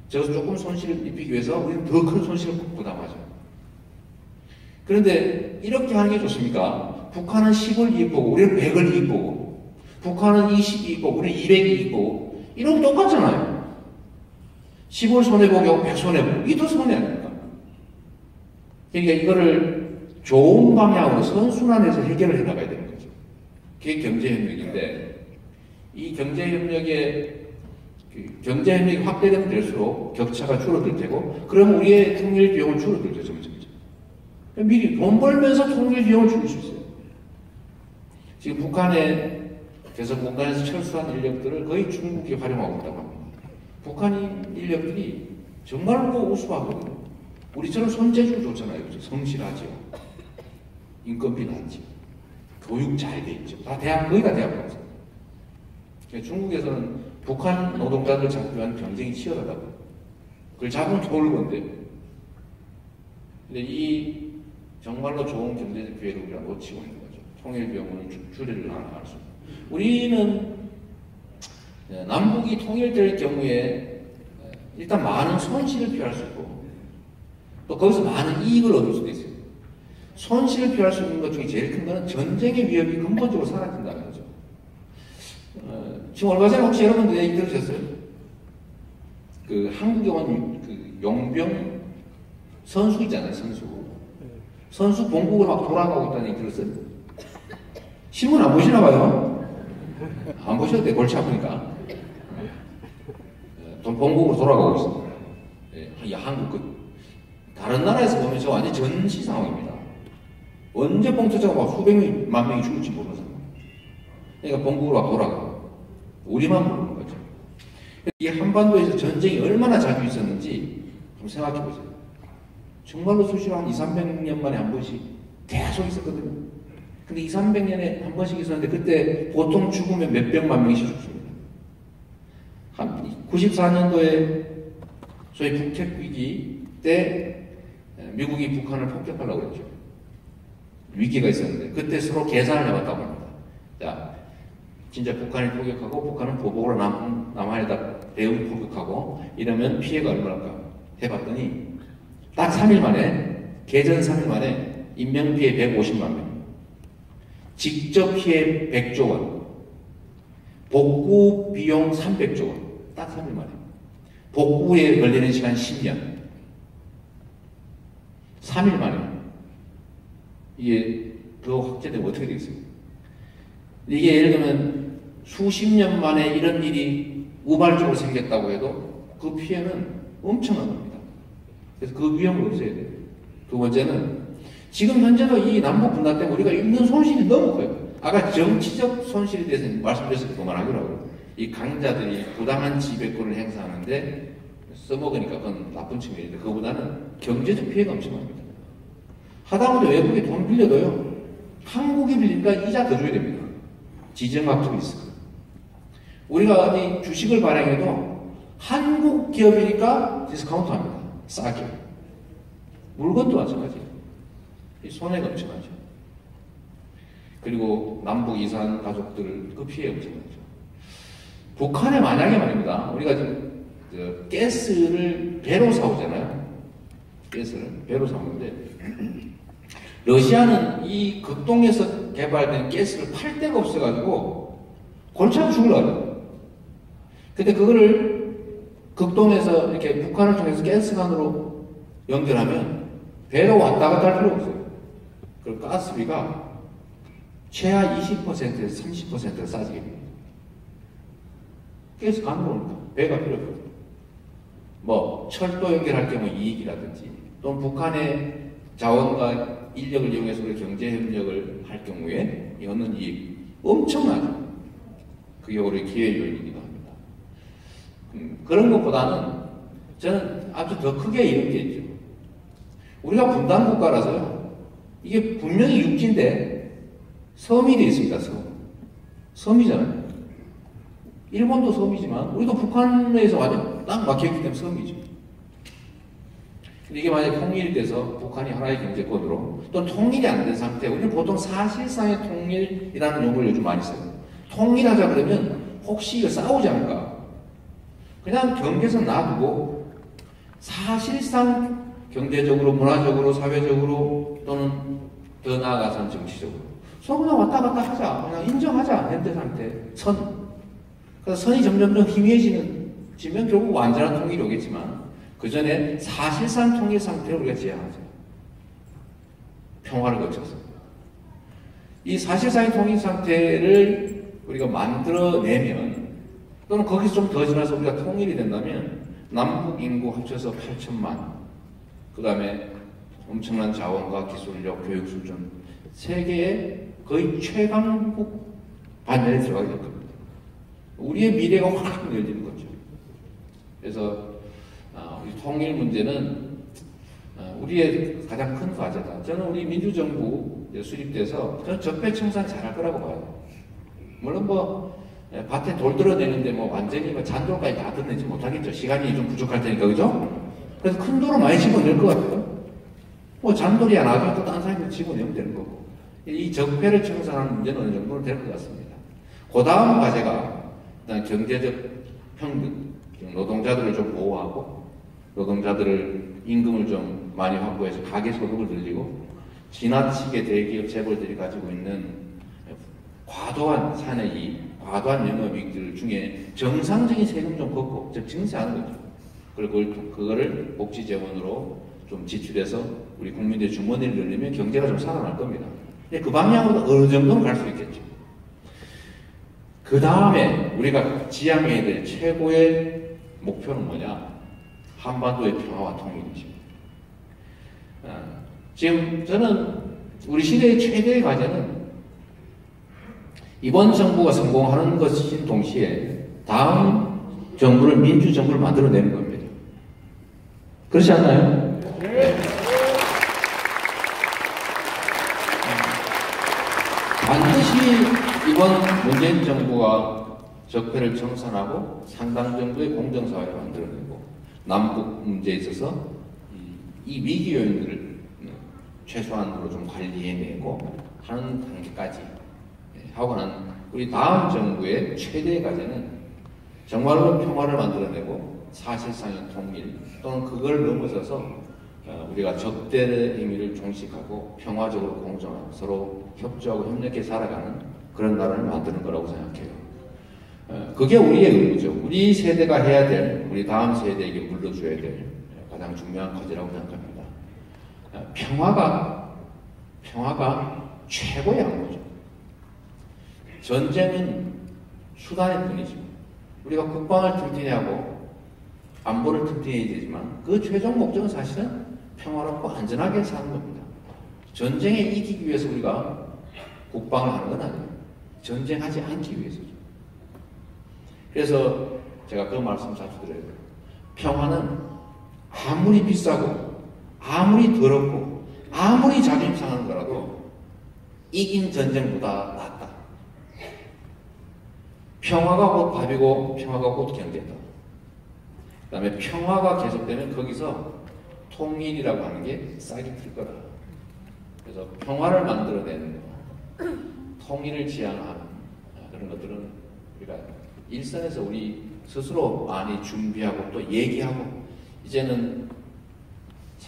저기서 조금 손실을 입히기 위해서 우리는 더 큰 손실을 부담하죠. 그런데 이렇게 하는 게 좋습니까? 북한은 10을 이익 보고 우리는 100을 이익 보고 북한은 20 이익 보고 우리는 200 이익 보고 이러면 똑같잖아요. 10을 손해보고 100 손해보고 이게 더 손해 아닙니까? 그러니까 이거를 좋은 방향으로 선순환해서 해결을 해나가야 되는 거죠. 그게 경제협력인데 이 경제협력이 확대되면 될수록 격차가 줄어들 테고 그럼 우리의 통일 비용은 줄어들죠. 점점. 미리 돈 벌면서 통일 비용을 줄일 수 있어요. 지금 북한의 개성공단에서 철수한 인력들을 거의 중국이 활용하고 있다고 합니다. 북한 인력들이 정말로 우수하거든요. 우리처럼 손재주 좋잖아요. 그렇죠? 성실하죠. 인건비 낮죠. 교육 잘 돼 있죠. 다 거의 다 대학 나왔어요. 중국에서는 북한 노동자들 잡기 위한 경쟁이 치열하다고. 그걸 잡으면 좋을 건데. 근데 이 정말로 좋은 경제적 기회를 우리가 놓치고 있는 거죠. 통일 비용을 줄이려고 하는 수. 우리는 남북이 통일될 경우에 일단 많은 손실을 피할 수 있고 또 거기서 많은 이익을 얻을 수도 있어요. 손실을 피할 수 있는 것 중에 제일 큰 것은 전쟁의 위협이 근본적으로 사라진다는 거죠. 지금 얼마 전에 혹시 여러분들 얘기 들으셨어요? 그 한국에 온 그 용병 선수 있잖아요, 선수 본국으로 막 돌아가고 있다는 얘기 들었어요? 신문 안 보시나 봐요? 안 보셔도 돼, 골치 아프니까. 본국으로 돌아가고 있습니다. 한국 다른 나라에서 보면 저 완전 전시 상황입니다. 언제 봉투자가 막 수백 만 명이 죽을지 모르는 상황. 그러니까 본국으로 막 돌아가고 우리만 모르는 거죠. 이 한반도에서 전쟁이 얼마나 자주 있었는지 좀 생각해 보세요. 정말로 수시로 한 200~300년 만에 한 번씩 계속 있었거든요. 근데 200~300년에 한 번씩 있었는데 그때 보통 죽으면 몇백만 명씩 죽습니다. 한 94년도에 소위 북핵 위기 때 미국이 북한을 폭격하려고 했죠. 위기가 있었는데 그때 서로 계산을 해봤다고 합니다. 자, 진짜 북한이 포격하고 북한은 보복으로 남한에다 대응 포격하고 이러면 피해가 얼마일까 해봤더니 딱 3일 만에 개전 3일 만에 인명피해 150만 명 직접 피해 100조 원 복구 비용 300조 원 딱 3일 만에 복구에 걸리는 시간 10년 3일 만에 이게 더 확대되면 어떻게 되겠습니까? 이게 예를 들면 수십 년 만에 이런 일이 우발적으로 생겼다고 해도 그 피해는 엄청난 겁니다. 그래서 그 위험을 없애야 돼요. 두 번째는 지금 현재도 이 남북 분단 때문에 우리가 입는 손실이 너무 커요. 아까 정치적 손실에 대해서 말씀드렸을 때 그만하더라고요. 이 강자들이 부당한 지배권을 행사하는데 써먹으니까 그건 나쁜 측면인데 그거보다는 경제적 피해가 엄청납니다. 하다못해 외국에 돈 빌려도요. 한국이 빌리니까 이자 더 줘야 됩니다. 지정학적이 있어. 우리가 어디 주식을 발행해도 한국 기업이니까 디스카운트 합니다. 싸게. 물건도 마찬가지예요. 손해가 엄청나죠. 그리고 남북 이산 가족들 그 피해 엄청나죠. 북한에 만약에 말입니다. 우리가 지금 가스를 배로 사오잖아요. 가스를 배로 삼는데 러시아는 이 극동에서 개발된 가스를 팔 데가 없어가지고 골치 아파 죽으려고. 근데 그거를 극동에서 이렇게 북한을 통해서 가스관으로 연결하면 배로 왔다 갔다 할 필요 없어요. 그리고 가스비가 최하 20%에서 30%가 싸지게 됩니다. 가스관으로 오니까 배가 필요 없어요. 뭐 철도 연결할 경우 이익이라든지 또는 북한의 자원과 인력을 이용해서 경제 협력을 할 경우에 얻는 이익 엄청나죠. 그게 우리 기회 요인이기도 합니다. 그런 것보다는 저는 아주 더 크게 이런 게 있죠. 우리가 분단 국가라서요. 이게 분명히 육지인데 섬이 되어 있습니다. 섬이잖아요. 일본도 섬이지만 우리도 북한에서 완전 딱 막혀있기 때문에 섬이죠. 근데 이게 만약에 통일이 돼서 북한이 하나의 경제권으로 또 통일이 안 된 상태, 우리는 보통 사실상의 통일이라는 용어를 요즘 많이 써요. 통일하자 그러면 혹시 이거 싸우지 않을까? 그냥 경계선 놔두고 사실상 경제적으로, 문화적으로, 사회적으로 또는 더 나아가서는 정치적으로 서로 그냥 왔다 갔다 하자. 그냥 인정하자. 현재 상태. 그래서 선이 점점 희미해지면 결국 완전한 통일이 오겠지만 그 전에 사실상 통일 상태를 우리가 지향하죠. 평화를 거쳐서. 이 사실상의 통일 상태를 우리가 만들어내면 또는 거기서 좀 더 지나서 우리가 통일이 된다면 남북 인구 합쳐서 8천만, 그 다음에 엄청난 자원과 기술력, 교육 수준, 세계의 거의 최강국 반열에 들어가게 될 겁니다. 우리의 미래가 확 열리는 거죠. 그래서 우리 통일 문제는 우리의 가장 큰 과제다. 저는 우리 민주정부 수립돼서 저는 적폐청산 잘할 거라고 봐요. 물론 밭에 돌 들어내는데 완전히 잔돌까지 다 들어내지 못하겠죠. 시간이 좀 부족할 테니까, 그죠? 그래서 큰 돌을 많이 집어낼 것 같아요. 잔돌이야 나중에 또 다른 사람이 집어내면 되는 거고. 이 적폐를 청산하는 문제는 어느 정도는 될 것 같습니다. 그 다음 과제가 일단 경제적 평등, 노동자들을 좀 보호하고 노동자들을 임금을 좀 많이 확보해서 가계 소득을 늘리고 지나치게 대기업 재벌들이 가지고 있는 과도한 산업이익, 과도한 영업이익들 중에 정상적인 세금 좀 걷고 즉 증세하는 거죠. 그리고 그거를 복지 재원으로 좀 지출해서 우리 국민들의 주머니를 늘리면 경제가 좀 살아날 겁니다. 그 방향으로 어느 정도는 갈 수 있겠죠. 그 다음에 우리가 지향해야 될 최고의 목표는 뭐냐? 한반도의 평화와 통일이죠. 지금 저는 우리 시대의 최대의 과제는 이번 정부가 성공하는 것인 동시에 다음 정부를 민주정부를 만들어내는 겁니다. 그렇지 않나요? 네. 반드시 이번 문재인 정부가 적폐를 청산하고 상당 정도의 공정사회를 만들어내고 남북 문제에 있어서 이 위기 요인들을 최소한으로 좀 관리해내고 하는 단계까지 하고 난 우리 다음 정부의 최대의 과제는 정말로 평화를 만들어내고 사실상의 통일 또는 그걸 넘어서서 우리가 적대의 의미를 종식하고 평화적으로 공존하고 서로 협조하고 협력해 살아가는 그런 나라를 만드는 거라고 생각해요. 그게 우리의 의무죠. 우리 세대가 해야 될, 우리 다음 세대에게 물려줘야 될 가장 중요한 과제라고 생각합니다. 평화가 최고의 안보죠. 전쟁은 수단일 뿐이죠. 우리가 국방을 튼튼히 하고 안보를 튼튼히 해야 되지만 그 최종 목적은 사실은 평화롭고 안전하게 사는 겁니다. 전쟁에 이기기 위해서 우리가 국방을 하는 건 아니에요. 전쟁하지 않기 위해서죠. 그래서 제가 그 말씀 자주 드려요. 평화는 아무리 비싸고 아무리 더럽고 아무리 자존심 상하는 거라도 이긴 전쟁보다 낫다. 평화가 곧 밥이고 평화가 곧 경제다. 그 다음에 평화가 계속되면 거기서 통일이라고 하는 게 싹이 틀 거다. 그래서 평화를 만들어내는 거, 통일을 지향하는 그런 것들은 우리가 일선에서 우리 스스로 많이 준비하고 또 얘기하고 이제는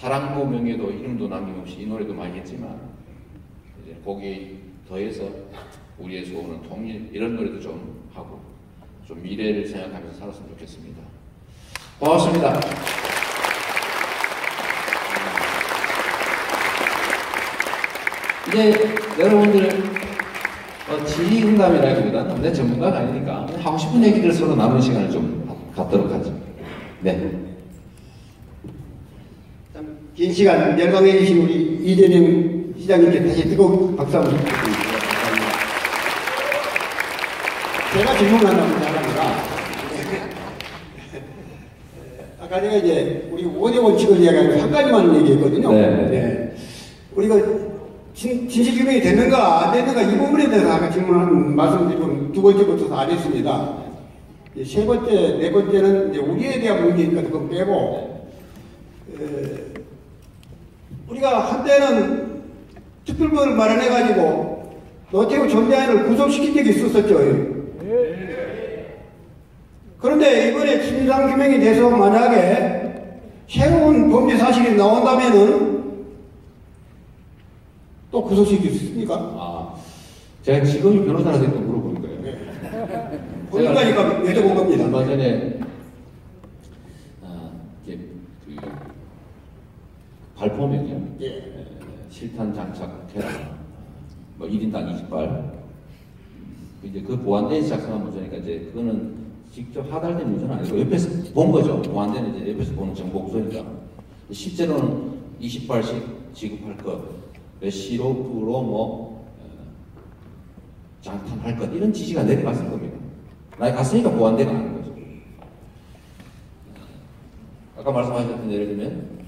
사랑도 명예도 이름도 남김없이 이 노래도 많이 했지만 이제 거기 더해서 우리의 소원은 통일 이런 노래도 좀 하고 좀 미래를 생각하면서 살았으면 좋겠습니다. 고맙습니다. 이제 여러분들 질의응답이라기보다는 내 전문가가 아니니까 하고 싶은 얘기들 서로 남은 시간을 좀 갖도록 하죠. 네.
긴 시간 열광해 주신 우리 이재명 시장님께 다시 뜨거운 박수 한번 부탁드립니다. 제가 질문한다고 생각합니다. 아까 제가 이제 우리 5대 원칙을 이야기하면서 한 가지만 얘기했거든요. 네. 우리가 진실규명이 됐는가 안 됐는가 이 부분에 대해서 아까 질문한 말씀드리고 두 번째부터 안 했습니다. 세 번째, 네 번째는 이제 우리에 대한 문제니까 그건 빼고 우리가 한때는 특별법을 마련해가지고 노태우 전 대안을 구속시킨 적이 있었었죠. 그런데 이번에 진상규명이 돼서 만약에 새로운 범죄 사실이 나온다면은 또 구속시킬 수 있습니까?
제가 직업이 변호사라서 또 물어보는 거예요.
네. 그러니까 여쭤본 겁니다.
얼마 전에 이제 그 발포명이요.
예.
실탄 장착해라. 뭐 1인당 20발. 이제 그 보안대에서 작성한 문서니까 이제 그거는 직접 하달된 문서는 아니고 옆에서 본 거죠. 보안대는 이제 옆에서 보는 정보 문서니까. 실제로는 20발씩 지급할 것. 몇 시로프로 장탄할 것 이런 지시가 내려갔을 겁니다. 나 갔으니까 보안대가 아닌 거죠. 아까 말씀하셨던 예를 들면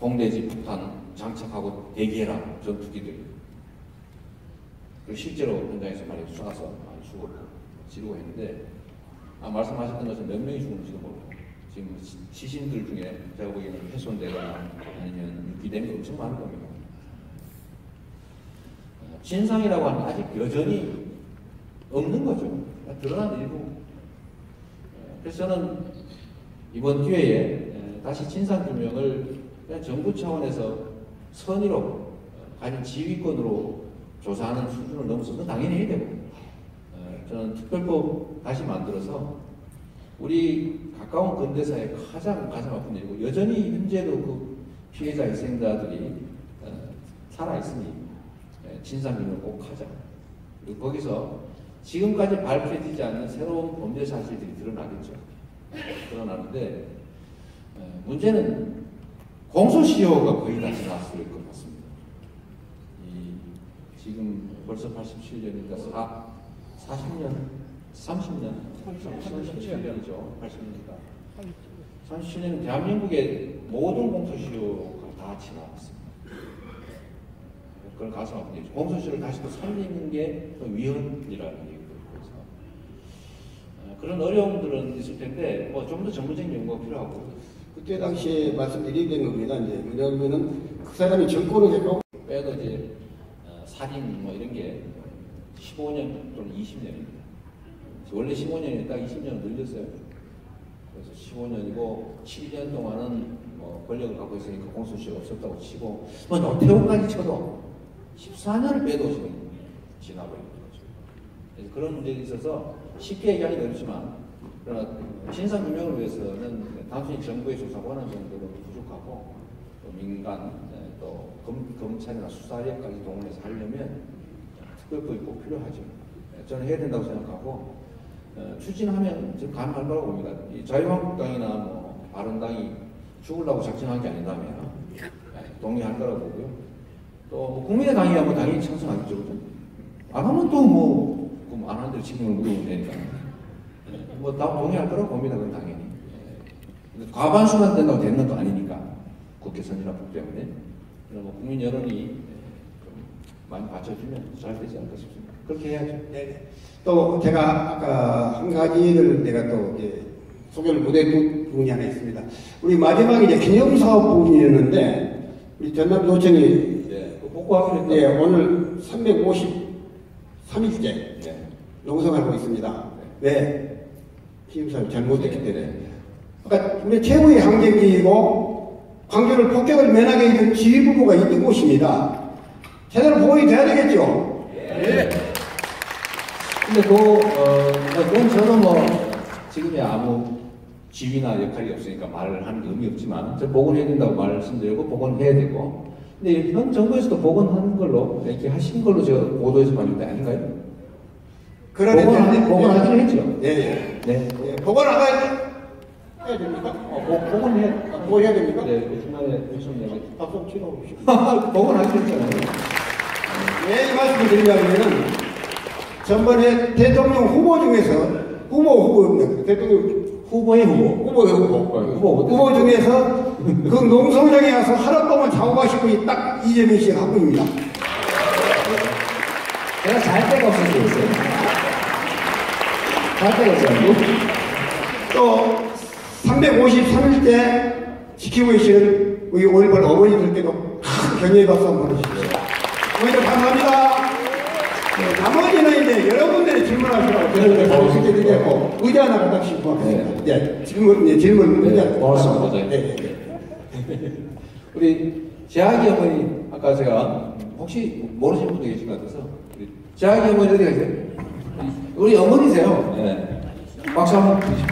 공대지 폭탄 장착하고 대기해라 전투기들이. 그리고 실제로 현장에서 많이 쏴서 많이 죽었고 지르고 했는데 말씀하셨던 것은 몇 명이 죽는지도 모르고 지금 시신들 중에 제가 보기에는 훼손되거나 아니면 유기된 게 엄청 많을 겁니다. 진상이라고 하는 아직 여전히 없는 거죠. 드러난 일부. 그래서 저는 이번 기회에 다시 진상규명을 그냥 정부 차원에서 선의로 아니면 지휘권으로 조사하는 수준을 넘어서서 당연히 해야 되고 저는 특별법 다시 만들어서 우리 가까운 근대사의 가장 아픈 일이고 여전히 현재도 그 피해자 희생자들이 살아있으니 진상규명을 꼭 하자. 그리고 거기서 지금까지 발표되지 않는 새로운 범죄 사실들이 드러나겠죠. 드러나는데 문제는 공소시효가 거의 다 지났을 것 같습니다. 지금 벌써 87년이니까 40년, 30년, 37년이죠. 80년이니까. 37년은 대한민국의 모든 공소시효가 다 지나갔습니다. 그걸 가슴 아픈 얘기죠. 공소시효를 다시 또 살리는 게 위헌이라는 얘기도 있고 그런 어려움들은 있을 텐데 좀 더 전문적인 연구가 필요하고
그때 당시에 말씀드리게 된 겁니다. 이제 왜냐하면은 그 사람이 정권을 했고
빼도 이제 살인 이런 게 15년 또는 20년입니다. 원래 15년이 딱 20년을 늘렸어요. 그래서 15년이고 7년 동안은 권력을 갖고 있으니까 공소시효가 없었다고 치고 노태우까지 쳐도 14년을 빼도 지금 지나버린 거죠. 그래서 그런 문제에 있어서 쉽게 얘기하기는 어렵지만 그러나 진상규명을 위해서는 단순히 정부의 조사 권한 정도로 부족하고 또 민간 또 검찰이나 수사력까지 동원해서 하려면 특별법이 꼭 필요하죠. 저는 해야 된다고 생각하고 추진하면 좀 가능할 거라고 봅니다. 이 자유한국당이나 바른당이 죽으려고 작정한 게 아니라면 동의할 거라고 보고요. 또 국민의당이야 당연히 찬성하겠죠. 안 하면 또 안 하는 대로 책임을 물으면 되니까 다 동의할 거라고 봅니다. 그건 당연히. 과반수만 된다고 되는 것도 아니니까 국회 선진화법 때문에 국민 여론이 좀 많이 받쳐주면 잘 되지 않을까 싶습니다. 그렇게 해야죠.
네. 또 제가 아까 한 가지를 내가 또 소개를 못했던 부분이 하나 있습니다. 우리 마지막에 이제 기념사업 부분이었는데 우리 전남도청이
복구하기로
네, 오늘 353일째 농성하고 있습니다. 왜? 기념사업 잘못했기 때문에. 그러니까 우리 최고의 항쟁지이고 광주를 폭격을 면하게 해준 지휘부부가 있는 곳입니다. 제대로 보호이 돼야 되겠죠?
예. 근데 그건 저도 뭐 지금이 아무 지위나 역할이 없으니까 말을 하는 게 의미 없지만 저 복원해야 된다고 말씀드리고 복원해야 되고 근데 현 정부에서도 복원하는 걸로 이렇게 하신 걸로 제가 보도에서 봤는데 아닌가요? 복원하기로 했죠.
예, 예.
네.
예, 복원해야 됩니까? 복원해야 됩니까?
네, 중간에 무슨
박수 치고 오십시오.
복원하기로 했잖아요.
왜 이 말씀을 드리냐면은 전번에 대통령 후보 중에서 후보입니다. 대통령
후보의 후보
중에서 그 농성장에 와서 하룻밤을 자고 가신 분이 딱 이재명 씨가 한 분입니다.
제가 잘 데가 없어서 그랬어요. 잘 데가 없어요.
또 353일째 지키고 계시는 우리 5.18 어머니들께도 큰 격려의 박수 한번 보내주십시오. 어머니들 감사합니다. 네, 나머지는 이제 여러분들이 질문하시라고 저희들 바로 쉽게 드리겠고 의자 하나 갖다 주시고 하겠습니다. 네, 질문 의자.
고맙습니다.
네.
우리 재학이 어머니 아까 제가 혹시 모르시는 분도 계신 것 같아서 재학이 어머니 어디 가세요? 우리 어머니세요. 네. 박수 한번 주십시오.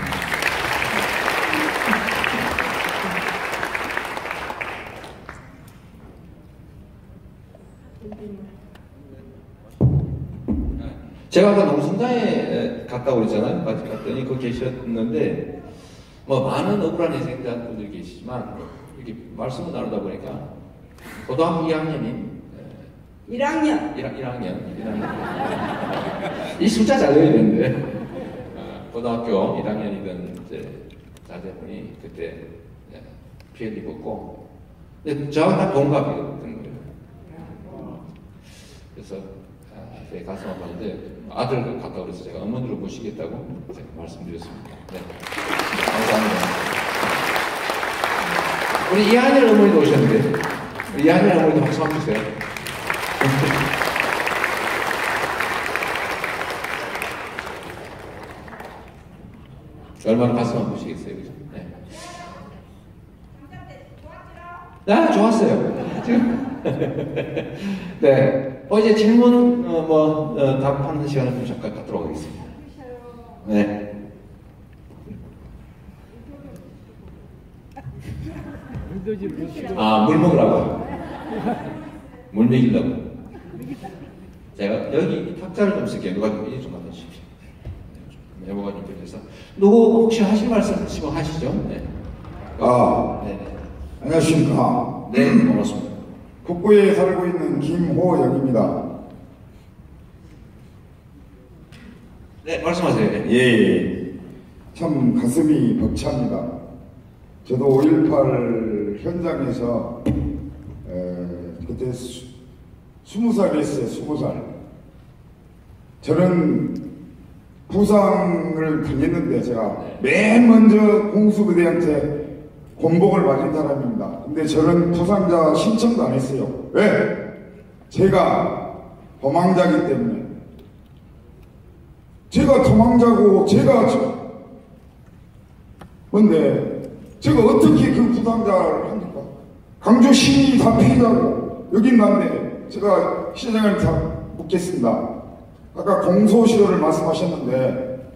제가 아까 농성장에 갔다고 그랬잖아요. 갔더니 거기 계셨는데 뭐 많은 억울한 희생자분들이 계시지만 이렇게 말씀을 나누다 보니까 고등학교 2학년인 1학년 이 숫자 잘 외워야 되는데 고등학교 1학년이던 이제 자제분이 그때 피해를 입었고 근데 저하고 다 동갑이었던 거예요. 그래서 제 가슴 아팠는데 아들 갔다 그래서 제가 어머니를 모시겠다고 제가 말씀드렸습니다. 네. 감사합니다. 우리 이한열 어머니도 오셨는데 우리 이한열 어머니도 박수 한번 주세요. 얼마나 가슴 아프시겠어요, 그죠? 네. 아, 좋았어요. 지금. 네. 이제 질문, 답하는 시간을 좀 잠깐 갖도록 하겠습니다. 네. 물 먹으라고. 물 먹이려고. 제가 여기 탁자를 좀 쓸게요. 누가 좀 이제 좀 갖다 주십시오. 메모가 좀 필요해서. 누구 혹시 하실 말씀 있으시면 하시죠. 네.
네. 안녕하십니까.
네, 고맙습니다.
북부에 살고 있는 김호영입니다.
네, 말씀하세요.
예. 참 가슴이 벅찹니다. 저도 5.18 현장에서 그때 20살이었어요. 20살. 저는 부상을 당했는데 제가 맨 먼저 공수부대한테 권복을 맞은 사람입니다. 근데 저는 부상자 신청도 안 했어요. 왜? 제가 도망자기 때문에. 제가 도망자고 근데 제가 어떻게 그 부상자를 합니까? 강주 시민이 다 피해자고 여긴 난데 제가 시장을 다 묻겠습니다. 아까 공소시효를 말씀하셨는데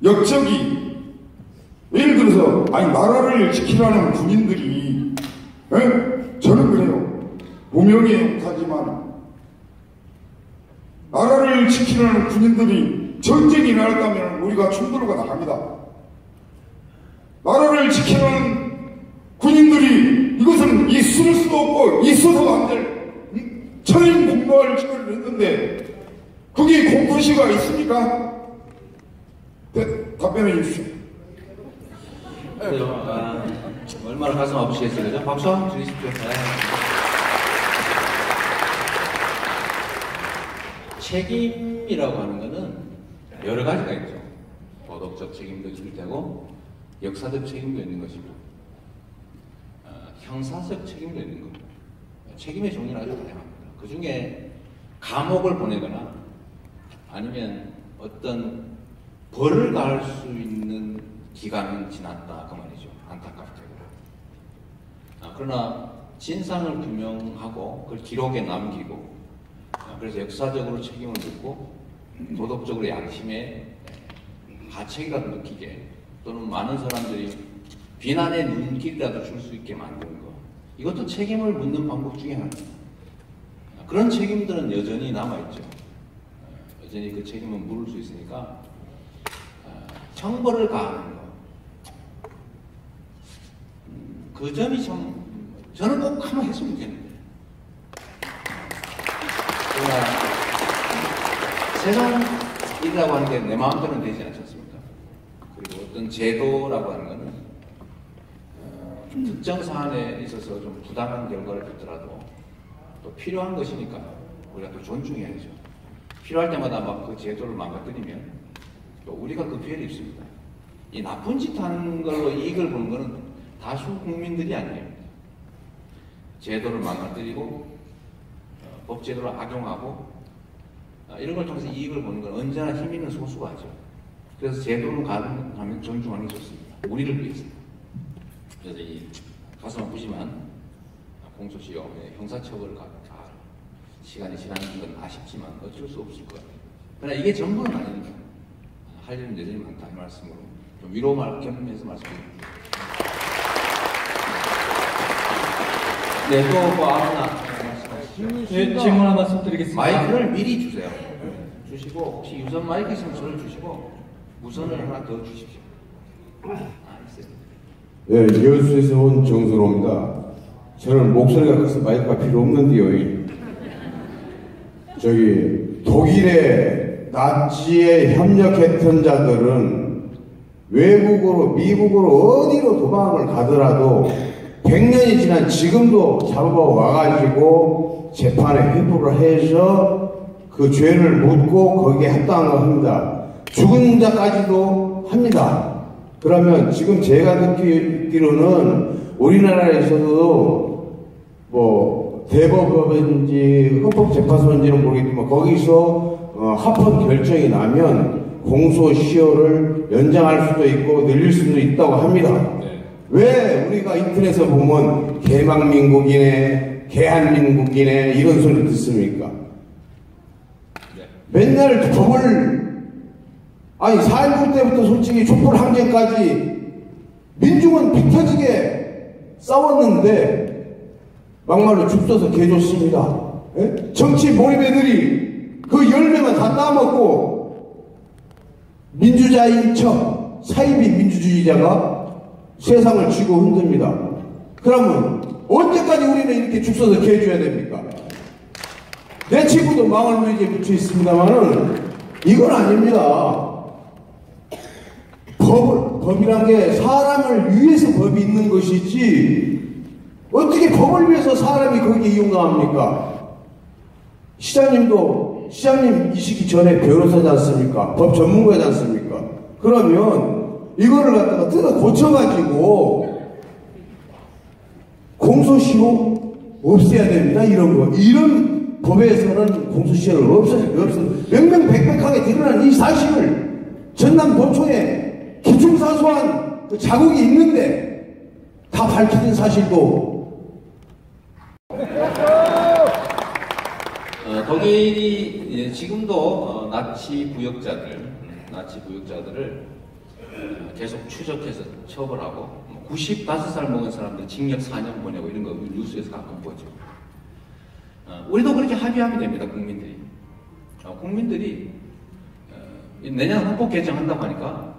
역적이 예를 들어서 나라를 지키라는 군인들이 저는 그래요. 무명의 용사지만 나라를 지키라는 군인들이 전쟁이 일어났다면 우리가 충돌가 나갑니다. 나라를 지키라는 군인들이 이것은 있을 수도 없고 있어도 안 될 처인 공로할 짓을 했는데 그게 공소시효가 있습니까? 답변해 주십시오.
얼마나 가슴 아프시겠어요, 그죠? 박수 한번 주십시오. 네. 책임이라고 하는 것은 여러 가지가 있죠. 도덕적 책임도 있을 테고, 역사적 책임도 있는 것이고, 형사적 책임도 있는 겁니다. 책임의 종류는 아주 다양합니다. 그 중에 감옥을 보내거나 아니면 어떤 벌을 가할 수 있는 기간은 지났다 그 말이죠. 안타깝게도. 그러나 진상을 규명하고 그걸 기록에 남기고 그래서 역사적으로 책임을 묻고 도덕적으로 양심의 가책이라도 느끼게 또는 많은 사람들이 비난의 눈길이라도 줄 수 있게 만드는 것, 이것도 책임을 묻는 방법 중에 하나입니다. 그런 책임들은 여전히 남아있죠. 여전히 그 책임은 물을 수 있으니까 형벌을 가하는 것, 그 점이 참 저는 꼭 한번 했으면 좋겠는데, 세상이라고 하는 게 내 마음대로는 되지 않지 않습니까? 그리고 어떤 제도라고 하는 것은 특정 사안에 있어서 좀 부당한 결과를 줬더라도 또 필요한 것이니까 우리가 또 존중해야죠. 필요할 때마다 막 그 제도를 망가뜨리면 또 우리가 그 피해를 입습니다. 이 나쁜 짓 하는 걸로 이익을 보는 것은 다수 국민들이 아니에요. 제도를 망가뜨리고 법제도를 악용하고 이런 걸 통해서 이익을 보는 건 언제나 힘 있는 소수가 하죠. 그래서 제도를 가능하면 존중하는 게 좋습니다. 우리를 위해서. 그래서 이 가슴 아프지만 공소시효 형사처벌을 시간이 지나는 건 아쉽지만 어쩔 수 없을 것 같아요. 그러나 이게 전부는 아니니까 할 일은 여전히 많다 이 말씀으로 좀 위로 겸해서 말씀드립니다. 네, 또 뭐 아무나
네, 질문 하나 말씀드리겠습니다.
마이크를 미리 주세요. 주시고 혹시 유선 마이크 있으면 저를 주시고 무선을 하나 더 주십시오.
네, 여수에서 온 정선호입니다. 저는 목소리가 커서 마이크가 필요 없는데요. 저기 독일의 나치에 협력했던 자들은 외국으로 미국으로 어디로 도망을 가더라도 100년이 지난 지금도 잡아와가지고 재판에 회부를 해서 그 죄를 묻고 거기에 합당한 거 합니다. 죽은 자까지도 합니다. 그러면 지금 제가 듣기로는 우리나라에서도 뭐 대법원인지 헌법재판소인지는 모르겠지만 거기서 합헌 결정이 나면 공소시효를 연장할 수도 있고 늘릴 수도 있다고 합니다. 왜 우리가 인터넷에 보면 개망민국이네, 개한민국이네 이런 소리를 듣습니까? 맨날 법을 아니 4.19 때부터 솔직히 촛불항쟁까지 민중은 피 터지게 싸웠는데 막말로 죽 써서 개줬습니다. 에? 정치 몰입애들이 그 열매만 다 따먹고 민주자인 척 사이비 민주주의자가 세상을 쥐고 흔듭니다. 그러면 언제까지 우리는 이렇게 죽 써서 개줘야 됩니까? 내 친구도 망할 위기에 묻혀 있습니다만은 이건 아닙니다. 법이란 게 사람을 위해서 법이 있는 것이지 어떻게 법을 위해서 사람이 거기에 이용당합니까? 시장님이시기 전에 변호사지 않습니까? 법 전문가지 않습니까? 그러면 이거를 갖다가 뜯어 고쳐가지고 공소시효 없애야 됩니다. 이런 거. 이런 법에서는 공소시효를 없어. 명명백백하게 드러난 이 사실을 전남도청에 기중사소한 그 자국이 있는데 다 밝혀진 사실도
독일이 지금도 나치 부역자들을 계속 추적해서 처벌하고 95살 먹은 사람들 징역 4년 보내고 이런 거 뉴스에서 가끔 보죠. 우리도 그렇게 합의하면 됩니다. 국민들이 내년 헌법 개정한다고 하니까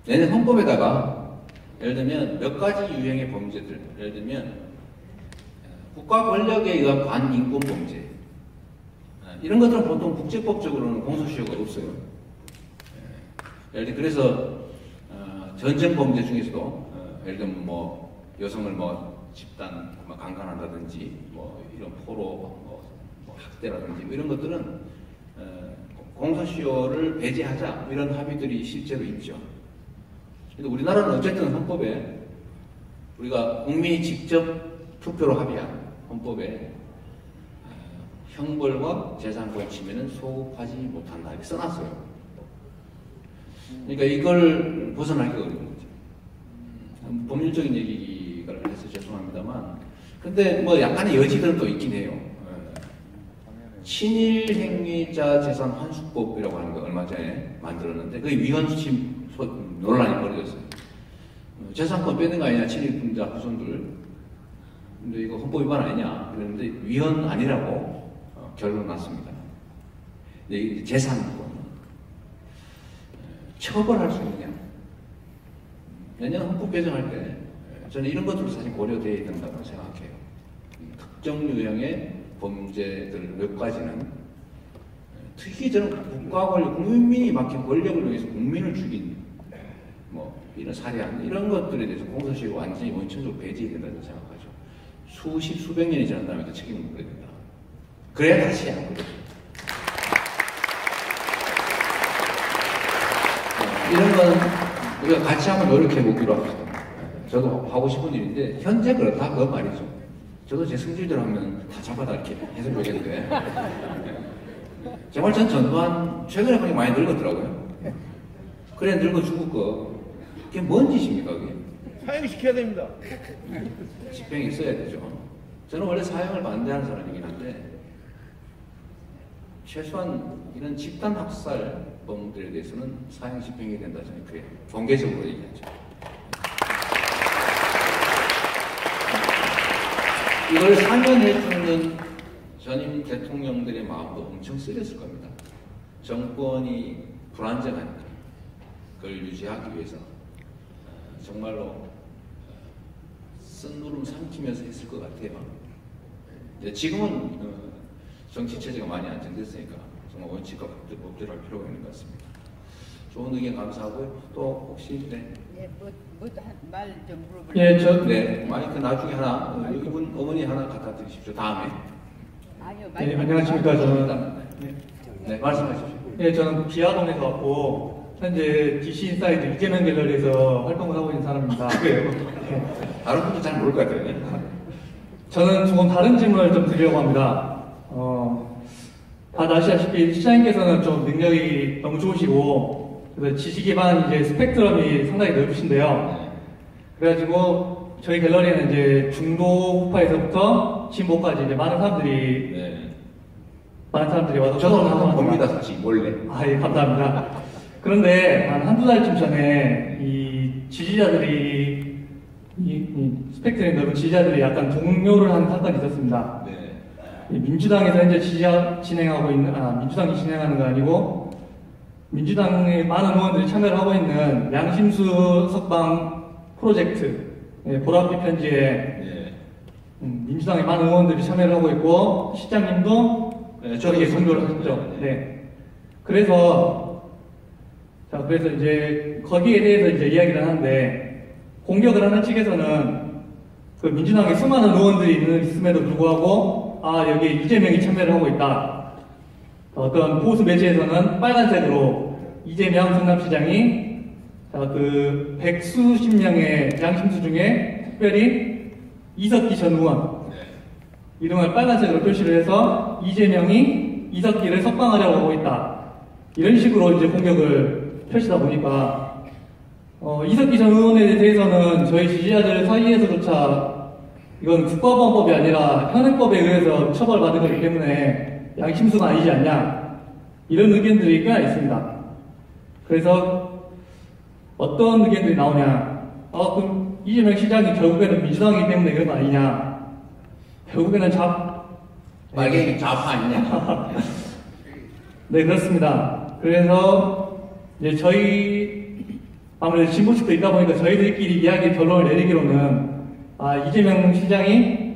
내년 헌법에다가 예를 들면 몇 가지 유형의 범죄들, 예를 들면 국가 권력에 의한 반인권 범죄 이런 것들은 보통 국제법적으로는 공소시효가 없어요. 예를 들면 그래서 전쟁 범죄 중에서도 예를 들면 뭐 여성을 뭐 집단 강간한다든지 뭐 이런 포로 뭐 학대라든지 이런 것들은 공소시효를 배제하자 이런 합의들이 실제로 있죠. 근데 우리나라는 어쨌든 헌법에 우리가 국민이 직접 투표로 합의한 헌법에 형벌과 재산권 침해는 소급하지 못한다 이렇게 써놨어요. 그러니까 이걸 벗어나기가 어려운 거죠. 법률적인 얘기를 해서 죄송합니다만, 근데 뭐 약간의 여지들은 또 있긴 해요. 친일 행위자 재산 환수법이라고 하는 거 얼마 전에 만들었는데 그게 위헌 수침 논란이 벌어졌어요. 재산권 뺏는 거 아니냐, 친일분자 후손들. 근데 이거 헌법 위반 아니냐 그랬는데 위헌 아니라고 결론 났습니다. 근데 이 재산권 처벌할 수 있느냐? 내년 헌법 개정할 때 저는 이런 것들도 사실 고려되어야 된다고 생각해요. 특정 유형의 범죄들 몇 가지는 특히 저는 국가 권력, 국민이 맡긴 권력을 위해서 국민을 죽인 뭐 이런 살해한 이런 것들에 대해서 공소시효가 완전히 원천적으로 배제해야 된다고 생각하죠. 수십 수백 년이 지난 다음에 책임을 물어야 된다. 그래야 다시 안 그러죠. 이런 건 우리가 같이 한번 노력해 보기로 합시다. 저도 하고 싶은 일인데 현재 그렇다 그건 말이죠. 저도 제 성질대로 하면 다 잡아다 이렇게 해서 모르겠는데 정말 전 전두환 최근에 보니 많이 늙었더라고요. 그래 늙어 죽을 거 그게 뭔 짓입니까 그게?
사형시켜야 됩니다.
집행이 있어야 되죠. 저는 원래 사형을 반대하는 사람이긴 한데 최소한 이런 집단 학살범들에 대해서는 사형 집행이 된다 저는 그래요. 공개적으로 얘기하죠. 이걸 사면해 주는 전임 대통령들의 마음도 엄청 쓰렸을 겁니다. 정권이 불안정하니까 그걸 유지하기 위해서 정말로 쓴누름 삼키면서 했을 것 같아요. 지금은 정치 체제가 많이 안정됐으니까 정말 원칙과 법대로 할 필요가 있는 것 같습니다. 좋은 의견 감사하고요. 또 혹시
말 좀 물어볼게요.
예,
네, 마이크 나중에 하나 이분 어머니 하나 갖다 드십시오. 다음에.
아니요,
네, 안녕하십니까. 저는
네, 말씀하십시오.
예, 저는 비아동에서 왔고 현재 DC 인사이드 이재명 갤러리에서 활동을 하고 있는 사람입니다.
그래요? 다른 분도 잘 모를 것 같아요.
저는 조금 다른 질문을 좀 드리려고 합니다. 다들 아시다시피 시장님께서는 좀 능력이 너무 좋으시고 그래서 지식 기반 이제 스펙트럼이 상당히 넓으신데요. 그래가지고 저희 갤러리에는 이제 중도 후파에서부터 진보까지 이제 많은 사람들이 와서
저도 한번 봅니다, 사실 몰래.
아, 예, 감사합니다. 그런데 한두 달쯤 전에 이 지지자들이 이 스펙트럼이 넓은 지지자들이 약간 동요를 한 사건이 있었습니다.
네.
민주당에서 현재 진행하고 있는, 민주당이 진행하는 거 아니고, 민주당의 많은 의원들이 참여를 하고 있는 양심수 석방 프로젝트, 보랏빛 편지에 민주당의 많은 의원들이 참여를 하고 있고, 시장님도 저에게 동조를 하셨죠. 네. 그래서 이제 거기에 대해서 이제 이야기를 하는데, 공격을 하는 측에서는 그 민주당에 수많은 의원들이 있음에도 불구하고, 여기에 이재명이 참여를 하고 있다. 어떤 보수 매체에서는 빨간색으로 이재명 성남시장이 그 백수십 명의 양심수 중에 특별히 이석기 전 의원 이름을 빨간색으로 표시를 해서 이재명이 이석기를 석방하려고 하고 있다. 이런 식으로 이제 공격을 펼치다 보니까 이석기 전 의원에 대해서는 저희 지지자들 사이에서조차 이건 국가보안법이 아니라 현행법에 의해서 처벌받은 거기 때문에 양심수가 아니지 않냐 이런 의견들이 꽤 있습니다. 그래서 어떤 의견들이 나오냐 그럼 이재명 시장이 결국에는 민주당이기 때문에 이런 거 아니냐 결국에는
말갱이 좌파 아니냐.
네, 그렇습니다. 그래서 이제 저희 아무래도 진보 측도 있다 보니까 저희들끼리 이야기 결론을 내리기로는 이재명 시장이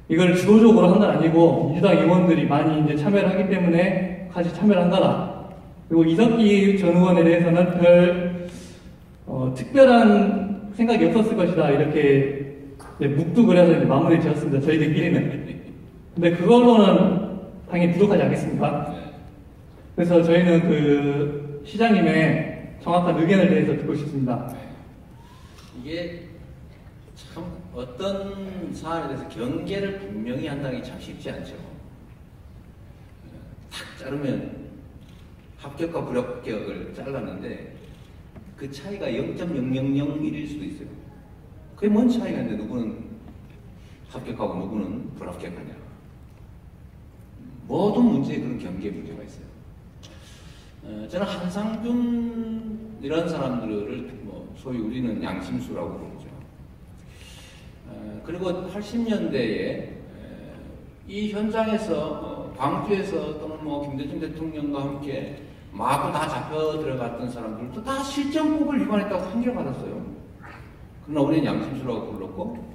이걸 주도적으로 한 건 아니고 민주당 의원들이 많이 이제 참여를 하기 때문에 같이 참여를 한 거다. 그리고 이석기 전 의원에 대해서는 별 특별한 생각이 없었을 것이다. 이렇게 묵뚝을 해서 이제 마무리 지었습니다. 저희들끼리는. 근데 그걸로는 당연히 부족하지 않겠습니까? 그래서 저희는 그 시장님의 정확한 의견을 대해서 듣고 싶습니다.
이게 참 어떤 사안에 대해서 경계를 분명히 한다는 게 참 쉽지 않죠. 탁 자르면 합격과 불합격을 잘랐는데 그 차이가 0.0001일 수도 있어요. 그게 뭔 차이가 있는데 누구는 합격하고 누구는 불합격하냐. 모든 문제에 그런 경계 문제가 있어요. 저는 한상준 이런 사람들을 뭐 소위 우리는 양심수라고 부르죠. 그리고 80년대에 이 현장에서 광주에서 또는 뭐 김대중 대통령과 함께 마구 다 잡혀 들어갔던 사람들도 다 실정법을 위반했다고 판결받았어요. 그러나 우리는 양심수라고 불렀고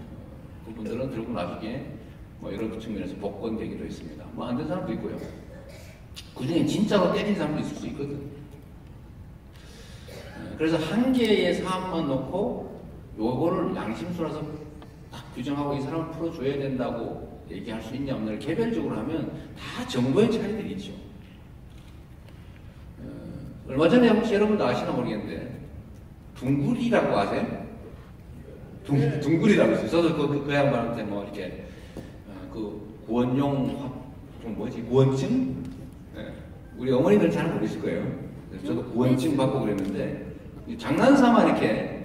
그분들은 결국 나중에 뭐 여러 측면에서 복권되기도 했습니다. 뭐 안 된 사람도 있고요. 그 중에 진짜로 때린 사람도 있을 수 있거든. 그래서 한 개의 사안만 놓고 요거를 양심수라서 딱 규정하고 이 사람을 풀어줘야 된다고 얘기할 수 있냐 없냐를 개별적으로 하면 다 정보의 차이들이 있죠. 얼마 전에 혹시 여러분도 아시나 모르겠는데 둥구리라고 아세요? 둥구리라고 있어요. 저도 그 양반한테 뭐 이렇게 그 구원용 구원증? 네. 우리 어머니들은 잘 모르실 거예요. 저도 구원증 받고 그랬는데 장난삼아 이렇게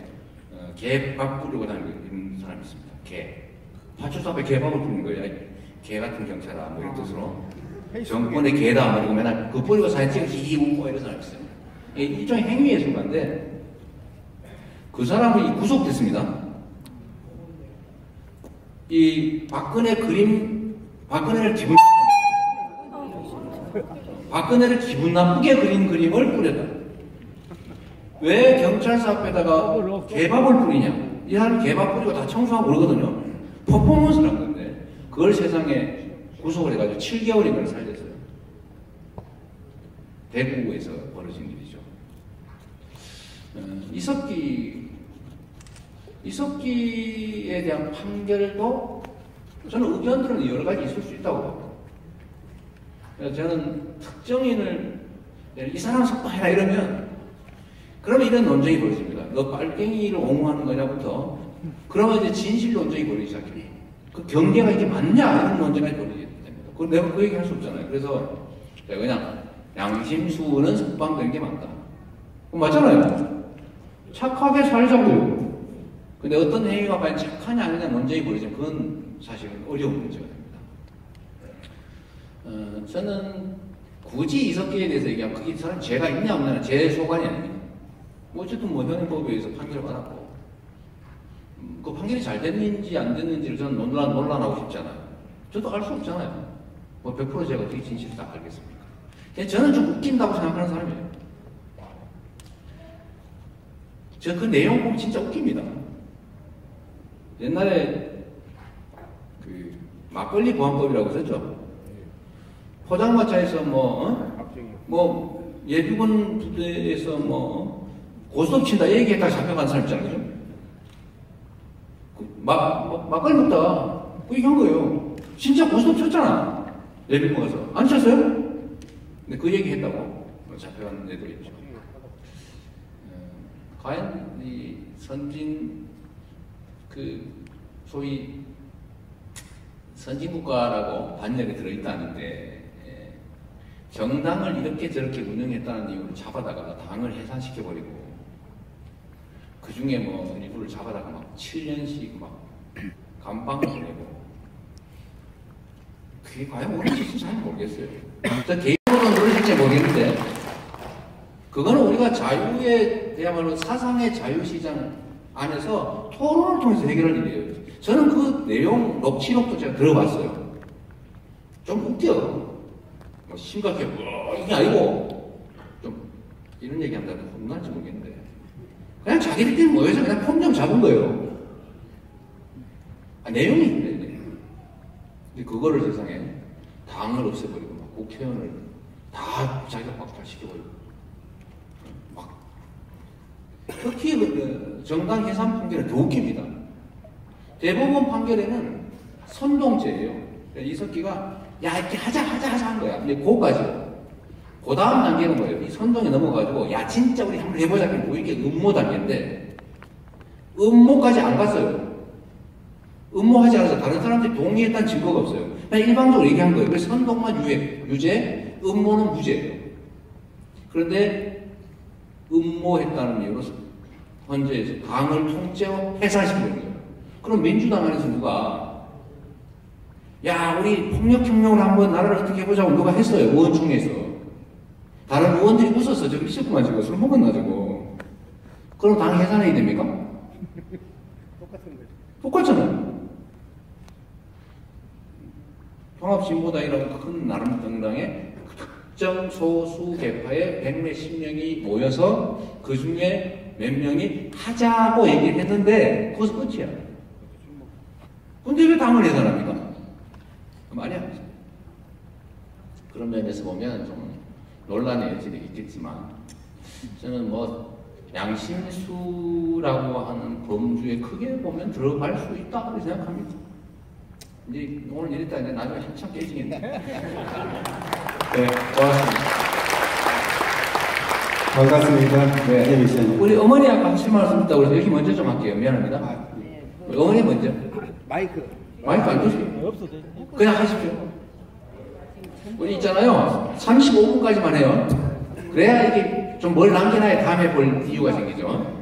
개밥 뿌리고 다니는 사람이 있습니다. 개. 파출소 앞에 개밥을 뿌리는 거예요. 개 같은 경찰아 뭐 이런 뜻으로. 정권의 개다 그리고 맨날 그 뿌리고 사진 찍고 히히 웃고 이런 사람이 있어요. 일종의 행위의 순간인데 그 사람이 구속됐습니다. 이 박근혜를 기분 나쁘게 그린 그림을 뿌렸다. 왜 경찰서 앞에다가 개밥을 뿌리냐? 이 사람이 개밥 뿌리고 다 청소하고 그러거든요. 퍼포먼스를 한 건데 그걸 세상에 구속을 해가지고 7개월인가 살렸어요. 대구에서 벌어진 일이죠. 이석기에 대한 판결도 저는 의견들은 여러 가지 있을 수 있다고 봐요. 그래서 저는 특정인을 이 사람 석방해라 이러면 그러면 이런 논쟁이 벌어집니다. 너 빨갱이를 옹호하는 거냐부터 그러면 이제 진실 논쟁이 벌어지기 시작해요. 그 경계가 이게 맞냐 이런 논쟁이 벌어지게 됩니다. 그건 내가 그 얘기 할 수 없잖아요. 그래서 제가 그냥 양심수는 석방되는 게 맞다. 맞잖아요. 착하게 살자고요. 근데 어떤 행위가 과연 착하냐 아니냐 논쟁이 벌어지면 그건 사실은 어려운 문제가 됩니다. 저는 굳이 이석기에 대해서 얘기하면 그게 사람 죄가 있냐 없냐는 제 소관이 아닙니다. 어쨌든 뭐 현행법에 의해서 판결을 받았고 그 판결이 잘 됐는지 안 됐는지를 저는 논란하고 싶지 않아요. 저도 알 수 없잖아요. 뭐 100% 제가 어떻게 진실을 다 알겠습니까? 저는 좀 웃긴다고 생각하는 사람이에요. 저 그 내용 보면 진짜 웃깁니다. 옛날에 그 막걸리 보안법이라고 썼죠. 포장마차에서 뭐 예비군 부대에서 뭐 고스톱 친다 얘기했다 잡혀간 사람 있잖아요. 막걸리 먹다가 그 얘기한 거예요. 진짜 고스톱 쳤잖아. 예비군 가서 안 쳤어요? 근데 그 얘기 했다고 잡혀간 애도 있죠. 과연 이 선진 소위 선진국가라고 반열에 들어있다는데 정당을 이렇게 저렇게 운영했다는 이유로 잡아다가 당을 해산시켜버리고 그 중에 뭐 일부를 잡아다가 막 7년씩 막 감방을 보내고 그게 과연 옳은지 잘 모르겠어요. 저 개인으로는 그럴지 모르겠는데 그거는 우리가 자유의 그야말로 사상의 자유시장 안에서 토론을 통해서 해결할 일이에요. 저는 그 내용 녹취록도 제가 들어봤어요. 좀 웃겨. 뭐 심각해. 이게 아니고 좀 이런 얘기 한다면 혼날지 모르겠는데 그냥 자기들끼리 모여서 그냥 폼 좀 잡은 거예요. 내용이 있네. 근데 그거를 세상에 당을 없애버리고 막 국회의원을 다 자기가 박탈시켜버리고 막 특히 정당 해산 판결은 더 웃깁니다. 대법원 판결에는 선동죄예요. 이석기가 야 이렇게 하자 한 거야. 이제 그거까지요. 그 다음 단계는 뭐예요? 이 선동에 넘어가지고 야 진짜 우리 한번 해보자. 뭐 이게 음모 단계인데 음모까지 안 갔어요. 음모하지 않아서 다른 사람들이 동의했다는 증거가 없어요. 그냥 일방적으로 얘기한 거예요. 그래서 선동만 유죄, 음모는 무죄예요. 그런데 음모했다는 이유로 헌재에서 당을 통째로 해산시키는 거예요. 그럼 민주당 안에서 누가 야 우리 폭력혁명을 한번 나라를 어떻게 해보자고 누가 했어요. 의원총회에서. 다른 의원들이 웃었어. 저거 미쳤구만 저거 술 먹었나 저거. 그럼 당 해산해야 됩니까? 똑같잖아요. 통합진보당이라는 큰 나름 정당에 특정 소수 계파의 100몇십 명이 모여서 그 중에 몇 명이 하자고 얘기를 했는데 그것은 끝이야. 근데 왜 당을 해산합니까? 말이 안 되죠. 그런 면에서 보면 좀 논란의 여지는 있겠지만 저는 뭐 양심수라고 하는 범주에 크게 보면 들어갈 수 있다 그렇게 생각합니다. 이제 오늘 이랬다 이제 나중에 한참 깨지겠네. 네, 고맙습니다.
반갑습니다. 네,
우리 어머니 아까 하실 말씀 있다고 해서 여기 먼저 좀 할게요. 미안합니다. 어머니 먼저. 마이크 안 주세요. 그냥 하십시오. 우리 있잖아요. 35분까지만 해요. 그래야 이게 좀 뭘 남겨놔야 다음에 볼 이유가 생기죠.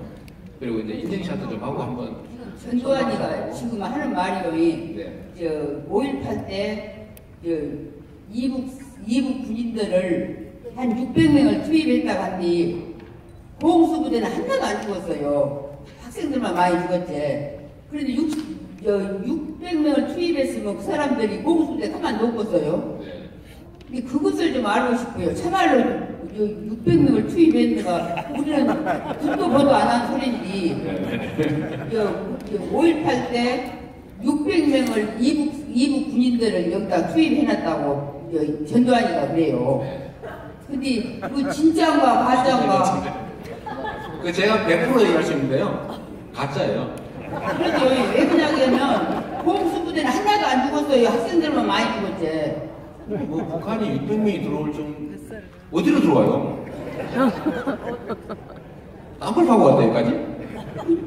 그리고 이제 인증샷도 좀 하고 한번.
전두환이가 지금 하는 말이요.
네.
5.18 때 이북 군인들을 한 600명을 투입했다고 한뒤 공수부대는 하나도 안 죽었어요. 학생들만 많이 죽었지. 그런데 600명을 투입했으면 그 사람들이 공수부대 가만 놓겠어요.
네.
근데 그것을 좀 알고 싶고요. 참말로 600명을 투입했는가 우리는 듣도 보도 안 한 소리인지 5.18 때 600명을 이북 군인들을 여기다 투입해놨다고 전두환이가 그래요. 근데 그 진짜인가 가짜인가
그 제가 100% 얘기할 수 있는데요. 가짜예요.
그런데 왜 그러냐면 공수부대는 하나도 안 죽었어요. 학생들만 많이 죽었지.
뭐 북한이 600명이 들어올 좀 어디로 들어와요? 땅굴 파고 왔다 여기까지?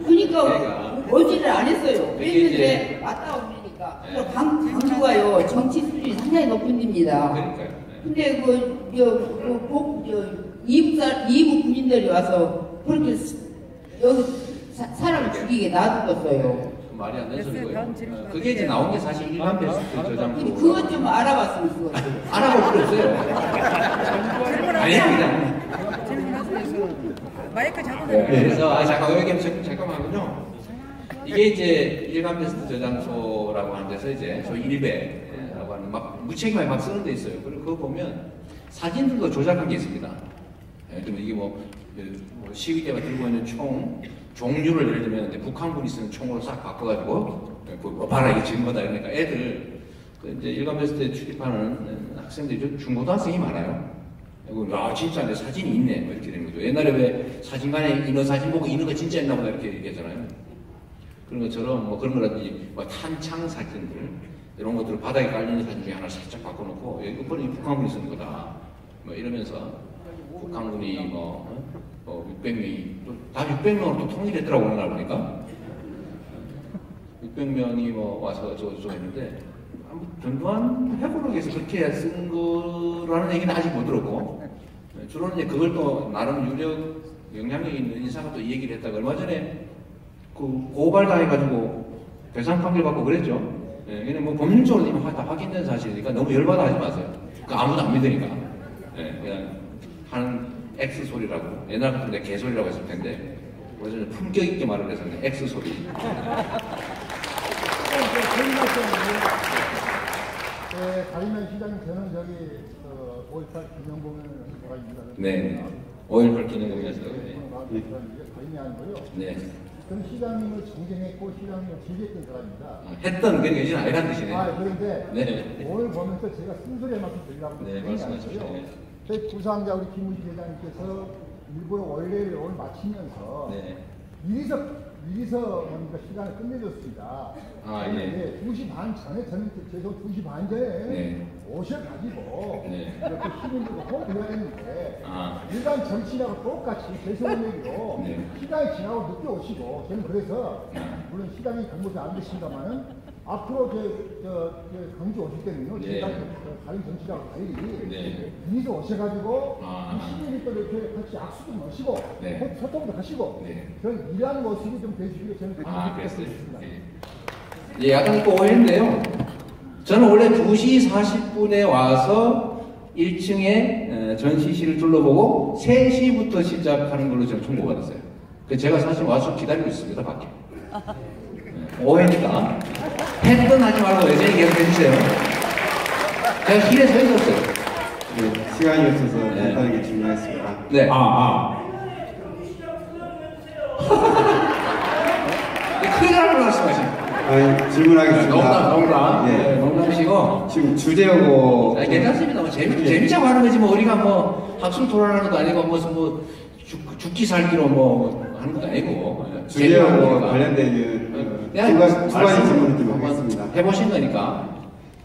그러니까 어지를 안 했어요. 그랬는데 왔다 오니까 강주가요 정치 수준이 상당히 높은 데입니다.
그러니까요.
근데 이북 군인들이 와서 그렇게 여기 사람을 죽이게 놔뒀어요.
말이 안 되는 소리고요. 그게 이제 나온 게 사실 일반 베스트 저장소.
그것 좀 알아봤으면 좋겠어요.
알아볼 필요 없어요. 아닙니다.
마이크 잡고
그래서 잠깐만요. 이게 이제 일반 베스트 저장소라고 하는 데서 이제 소위 일베라고 하는 막 무책임하게 막 쓰는 데 있어요. 그리고 그거 보면 사진들도 조작한 게 있습니다. 그럼 이게 뭐 시위대가 들고 있는 총 종류를 예를 들면 북한군이 쓰는 총으로 싹 바꿔가지고 봐라 이게 증거다 이러니까 애들 이제 일반 베스트에 출입하는 학생들이 중고등학생이 많아요. 아 진짜 내 사진이 있네 뭐 이렇게 되는 거죠. 옛날에 왜 사진관에 인어 사진 보고 인어가 진짜 있나 보다 이렇게 얘기하잖아요. 그런 것처럼 뭐 그런 거라든지 뭐 탄창 사진들 이런 것들을 바닥에 깔리는 사진 중에 하나 살짝 바꿔놓고 이거는 북한군이 쓰는 거다 뭐 이러면서 북한군이 600명이 다 600명으로 또 통일했더라고 오늘 보니까 600명이 뭐 와서 저거 했는데 전두환 회고록에서 그렇게 쓴 거라는 얘기는 아직 못 들었고 주로는 이제 그걸 또 나름 유력 영향력 있는 인사가 또 이 얘기를 했다가 얼마 전에 그 고발 당해가지고 배상 판결 받고 그랬죠. 얘는 뭐 법률적으로 이미 다 확인된 사실이니까 너무 열받아 하지 마세요. 그 아무도 안 믿으니까. 그냥 하는 X 소리라고. 옛날 같은 데 개소리라고 했을 텐데 그래서 품격 있게 말을 해서 X 소리.
가리면 시장님 저는 저기 5.18 기념공연을 좋아합니다.
네. 5.18 기념공연에서.
가림이 아니고요.
네.
저는 시장님을 존경했고 시장님을 즐겼던 사람입니다.
했던 그 얘기는 아니란 뜻이네요.
그런데
네.
오늘 보면서 제가 순수의 말씀 드리려고
네, 말씀하십시오. 네.
저희 부상자 우리 김문희 회장님께서 일부러 원래를 오늘 마치면서
네.
미리서 뭡니까 시간을 끝내줬습니다.
예.
2시 반 전에 저는 최소 2시 반 전에
네.
오셔가지고
네.
이렇게 시민들도 호흡해야 되는데
아.
일반 정치인하고 똑같이 대선배로
네.
시간이 지나고 늦게 오시고 저는 그래서 물론 시간이 공부도 안 되신다마는 앞으로 경주 오실 때는요
네.
제가 다른 정치라고 달리
네.
미리서 오셔가지고
아.
이 시민이 또 이렇게 같이 악수도 마시고
네.
소통도 하시고
네.
그런 일하는 모습이 좀 되시기를 저는
그랬어요.
있습니다.
네. 예, 약간 또 오해인데요. 저는 원래 2시 40분에 와서 1층에 전시실을 둘러보고 3시부터 시작하는 걸로 저는 통보받았어요. 제가 사실 와서 기다리고 있습니다, 밖에. 오해니까. 했던 하지 말고 여전히 계속 해주세요. 제가 길에 서 있었어요.
네, 시간이 없어서 간단하게 질문하겠습니다.
네. 큰일 나는 말씀하십니다.
질문하겠습니다.
농담.
네.
농담이시고.
지금 주제하고.
괜찮습니다. 뭐 재밌자고 하는 거지, 뭐, 우리가 뭐, 학술 토론하는 것도 아니고, 무슨 뭐, 죽기 살기로 뭐, 하는 것도 아니고.
주제하고 관련된 두 가지 질문을 좀 하겠습니다.
해보신 거니까.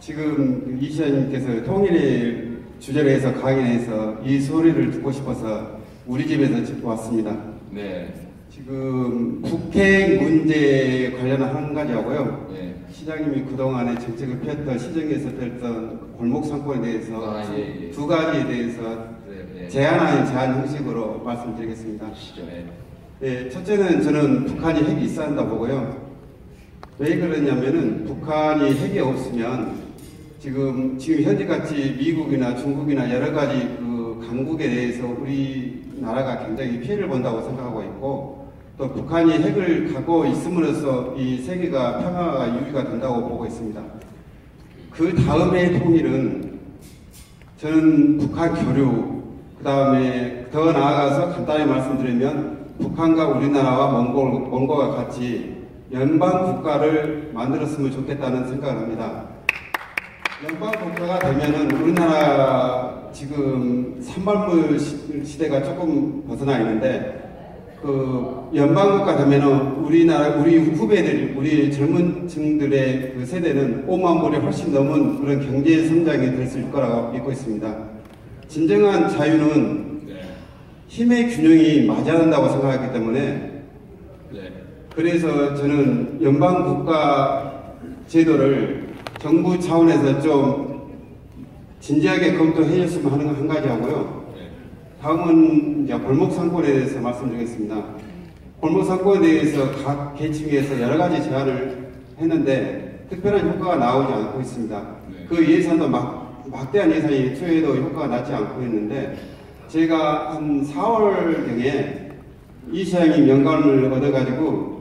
지금 이 시장님께서 통일을 주제로 해서 강연해서 이 소리를 듣고 싶어서 우리 집에서 듣고 왔습니다.
네.
지금 북핵 문제 관련한 한 가지하고요.
네.
시장님이 그동안에 정책을 폈던 시정에서 폈던 골목 상권에 대해서 두 가지에 대해서 제안 아닌 제안 형식으로 말씀드리겠습니다. 네, 첫째는 저는 북한이 핵이 있어야 한다 보고요. 왜 그러냐면은 북한이 핵이 없으면 지금 현재같이 미국이나 중국이나 여러 가지 그 강국에 대해서 우리나라가 굉장히 피해를 본다고 생각하고 있고, 또 북한이 핵을 갖고 있음으로써 이 세계가 평화가 유지가 된다고 보고 있습니다. 그 다음의 통일은 저는 북한 교류, 그 다음에 더 나아가서 간단히 말씀드리면 북한과 우리나라와 몽골과 같이 연방 국가를 만들었으면 좋겠다는 생각을 합니다. 연방 국가가 되면은 우리나라 지금 산발물 시대가 조금 벗어나 있는데, 그 연방 국가 되면은 우리 후배들, 우리 젊은 층들의 그 세대는 5만 불이 훨씬 넘은 그런 경제 성장이 될 수 있을 거라고 믿고 있습니다. 진정한 자유는 힘의 균형이 맞아야 한다고 생각하기 때문에, 그래서 저는 연방 국가 제도를 정부 차원에서 좀 진지하게 검토해 줬으면 하는 거 한 가지 하고요. 다음은 이제 골목 상권에 대해서 말씀드리겠습니다. 골목 상권에 대해서 각 계층에서 여러 가지 제안을 했는데 특별한 효과가 나오지 않고 있습니다. 그 예산도 막대한 예산이 투여해도 효과가 나지 않고 있는데, 제가 한 4월 등에 이 시장님 영감을 얻어가지고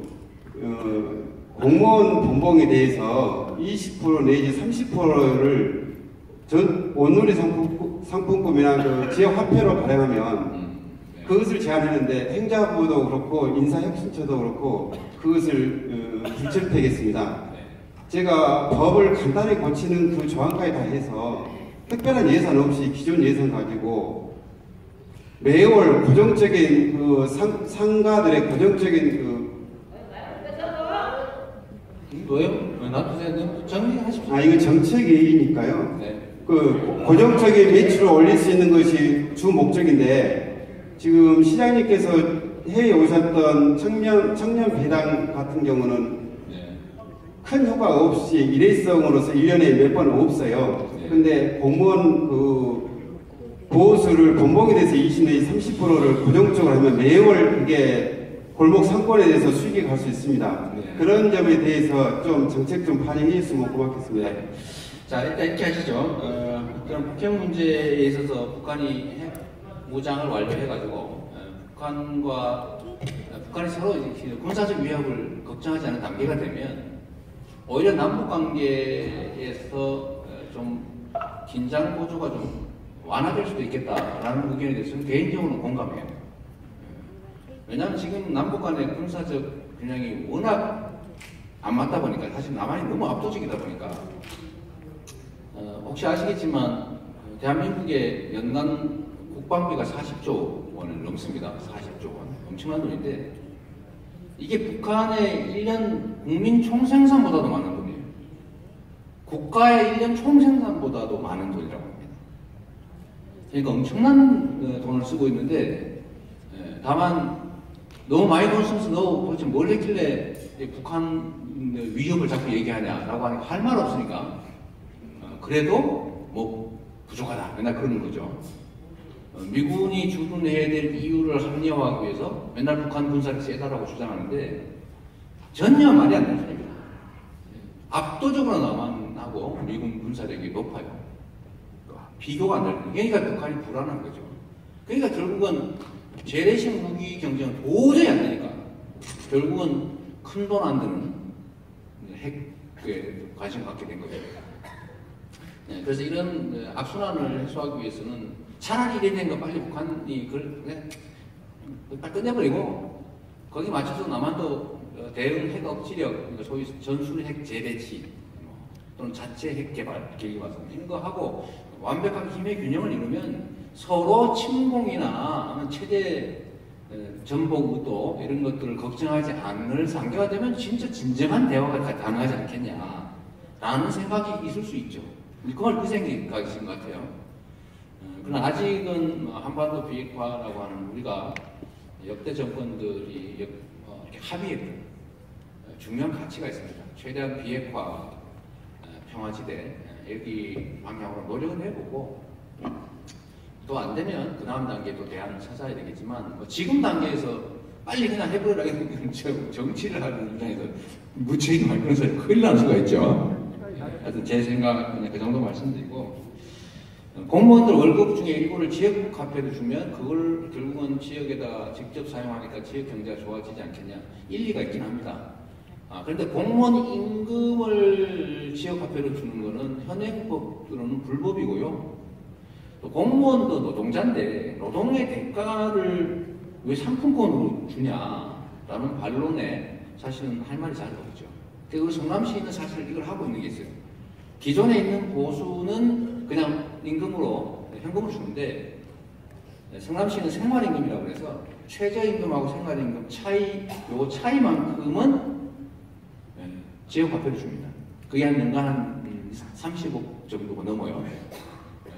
공무원 본봉에 대해서 20% 내지 30%를 전 온누리 상품권이나 그 지역 화폐로 발행하면 그것을 제안했는데 행자부도 그렇고 인사혁신처도 그렇고 그것을 불철폐했습니다. 제가 법을 간단히 고치는 그 조항까지 다 해서 특별한 예산 없이 기존 예산 가지고 매월 고정적인 그 상가들의 고정적인
뭐요? 놔두세요. 정리하십시오.
이거 정책이니까요. 그 고정적인 매출을 올릴 수 있는 것이 주 목적인데, 지금 시장님께서 해외에 오셨던 청년 배당 같은 경우는 큰 효과가 없이 일회성으로서 1년에 몇 번 없어요. 근데 공무원 그 보호수를 본봉에 대해서 20 내지 30%를 고정적으로 하면 매월 그게 골목 상권에 대해서 수익이 갈 수 있습니다. 그런 점에 대해서 좀 정책 좀 반영해 주시면 고맙겠습니다.
자, 일단 이렇게 하시죠. 그럼 북핵 문제에 있어서 북한이 핵 무장을 완료해가지고 북한이 서로 군사적 위협을 걱정하지 않는 단계가 되면 오히려 남북 관계에서 좀 긴장 고조가 좀 완화될 수도 있겠다라는 의견에 대해서는 개인적으로는 공감해요. 왜냐하면 지금 남북 간의 군사적 균형이 워낙 안 맞다 보니까, 사실 남한이 너무 압도적이다 보니까, 혹시 아시겠지만 대한민국의 연간 국방비가 40조 원을 넘습니다. 40조 원. 엄청난 돈인데 이게 북한의 1년 국민 총생산보다도 많은 돈이에요. 국가의 1년 총생산보다도 많은 돈이라고 합니다. 그러니까 엄청난 돈을 쓰고 있는데, 다만 너무 많이 돈 써서 너 도대체 뭘 했길래 북한 위협을 자꾸 얘기하냐라고 하니까 할 말 없으니까 그래도 뭐 부족하다 맨날 그러는 거죠. 미군이 주둔해야 될 이유를 합리화하기 위해서 맨날 북한 군사력이 세다라고 주장하는데 전혀 말이 안 되는 소리입니다. 압도적으로 남한하고 미국 군사력이 높아요. 비교가 안 되는 거예요. 그러니까 북한이 불안한 거죠. 그러니까 결국은 재래식 무기 경쟁은 도저히 안 되니까 결국은 큰 돈 안 드는 핵에 관심 갖게 된 거죠. 네, 그래서 이런 악순환을 해소하기 위해서는 차라리 이래 된 거 빨리 북한이 그걸 딱 끝내버리고 거기 맞춰서 남한도 대응 핵 억지력, 소위 전술 핵 재배치 또는 자체 핵 개발 계획 와서 이런 거 하고 완벽하게 힘의 균형을 이루면 서로 침공이나 체제 전복 의도 이런 것들을 걱정하지 않을 상태가 되면 진짜 진정한 대화가 가능하지 않겠냐라는 생각이 있을 수 있죠. 그걸 그 생각이신 것 같아요. 그러나 아직은 한반도 비핵화라고 하는 우리가 역대 정권들이 이렇게 합의했던 중요한 가치가 있습니다. 최대한 비핵화, 평화지대 여기 방향으로 노력을 해보고 또 안 되면 그 다음 단계에 또 대안을 찾아야 되겠지만 지금 단계에서 빨리 그냥 해보라는 정치를 하는 입장에서 무책임한 그런 소리 큰일 날 수가 있죠. 하여튼 제 생각 그냥 그 정도 말씀드리고 공무원들 월급 중에 일부를 지역 화폐로 주면 그걸 결국은 지역에다 직접 사용하니까 지역 경제가 좋아지지 않겠냐 일리가 있긴 합니다. 그런데 공무원 임금을 지역 화폐로 주는 거는 현행법으로는 불법이고요. 또 공무원도 노동자인데 노동의 대가를 왜 상품권으로 주냐라는 반론에 사실은 할 말이 잘 없죠. 그리고 성남시는 사실 이걸 하고 있는 게 있어요. 기존에 있는 보수는 그냥 임금으로 현금을 주는데 성남시는 생활임금이라고 해서 최저임금하고 생활임금 요 차이만큼은 지역화폐를 줍니다. 그게 한 연간 한 30억 정도가 넘어요.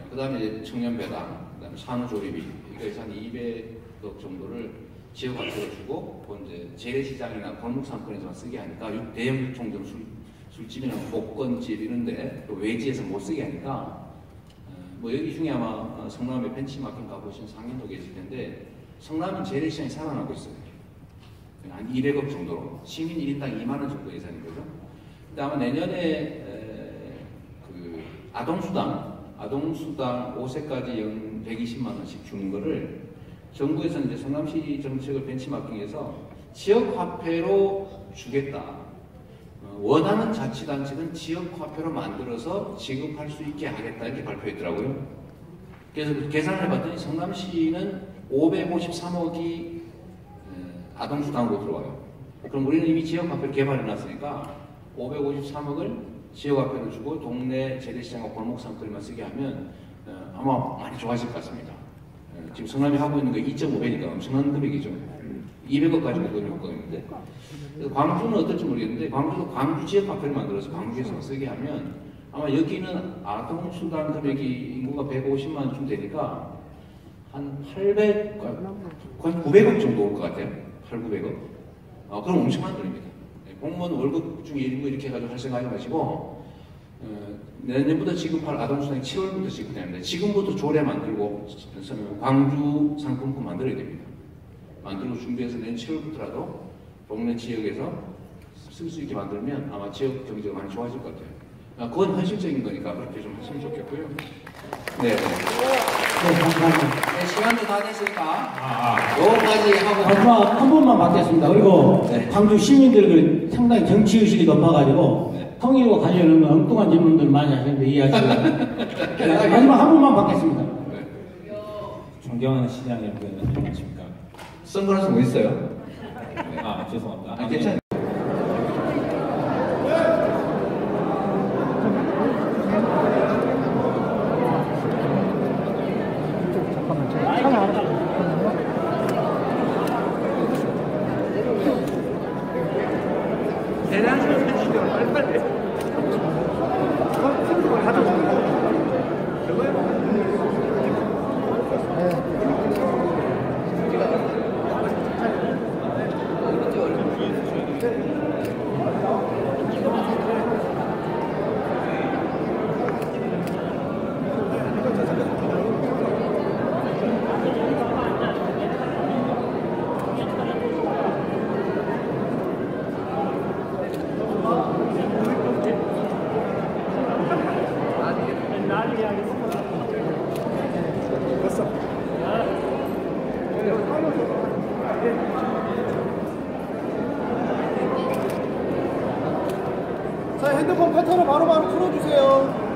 그 다음에 청년배당, 그 다음에 산후조리비, 이거에서 한 200억 정도를 지역화폐로 주고, 그 이제 재래시장이나 골목상권에서만 쓰게 하니까, 대형 유통점 술집이나 복권집 이런데, 또 외지에서 못 쓰게 하니까, 뭐 여기 중에 아마 성남에 벤치마킹 가보신 상인도 계실 텐데, 성남은 재래시장이 살아나고 있어요. 한 200억 정도로. 시민 1인당 2만원 정도 예산인 거죠. 근데 아마 내년에 그 아동수당 5세까지 120만원씩 주는 거를 정부에서 이제 성남시 정책을 벤치마킹해서 지역화폐로 주겠다. 원하는 자치단체는 지역화폐로 만들어서 지급할 수 있게 하겠다 이렇게 발표했더라고요. 그래서 계산을 해봤더니 성남시는 553억이 아동수당으로 들어와요. 그럼 우리는 이미 지역화폐를 개발해놨으니까 553억을 지역화폐로 주고 동네 재래시장과 골목상권에만 쓰게 하면 아마 많이 좋아질 것 같습니다. 지금 성남이 하고 있는 게 2.5배니까 엄청난 금액이죠. 200억까지 먹을 효과가 있는데 광주는 어떨지 모르겠는데 광주도 광주 지역화폐를 만들어서 광주에서 쓰게 하면 아마 여기는 아동수당 금액이 인구가 150만쯤 되니까 한 800, 거의 900억 정도 올 것 같아요. 800~900억. 그럼 엄청난 돈입니다. 공무원 월급 중에 일부 이렇게 해가지고 할 생각하지 마시고 내년부터 지급할 아동수당이 7월부터 지급됩니다. 지금부터 조례 만들고 광주 상품권 만들어야 됩니다. 만들고 준비해서 내년 7월부터라도 동네 지역에서 쓸 수 있게 만들면 아마 지역 경제가 많이 좋아질 것 같아요. 그건 현실적인 거니까 그렇게 좀 하시면 좋겠고요. 네. 네, 시간도 다 됐으니까 요거까지 하고
마지막 한 번만 받겠습니다. 그리고 광주 시민들 상당히 정치의식이 높아가지고 통일과 관련된 엉뚱한 질문들 많이 하시는데 이해하시고요. 마지막 한 번만 받겠습니다.
존경하는 시장님 안녕하십니까?
선글라스 뭐 있어요?
죄송합니다.
괜찮아요.
자, 핸드폰 패턴을 바로바로 풀어주세요.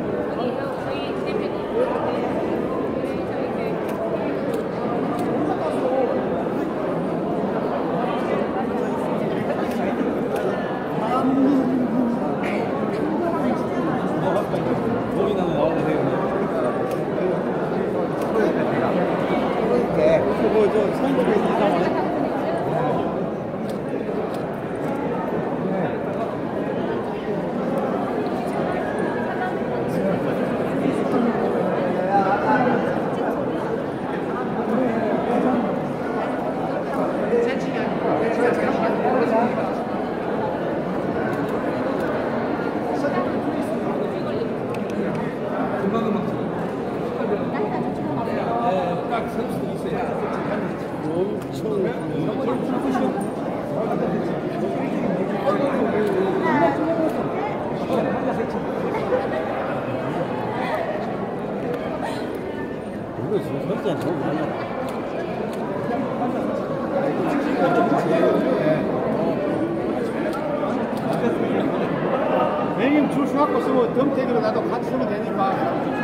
매님 줄 수갖고 쓰면 덤태기로 나도 같이 쓰면 되니까.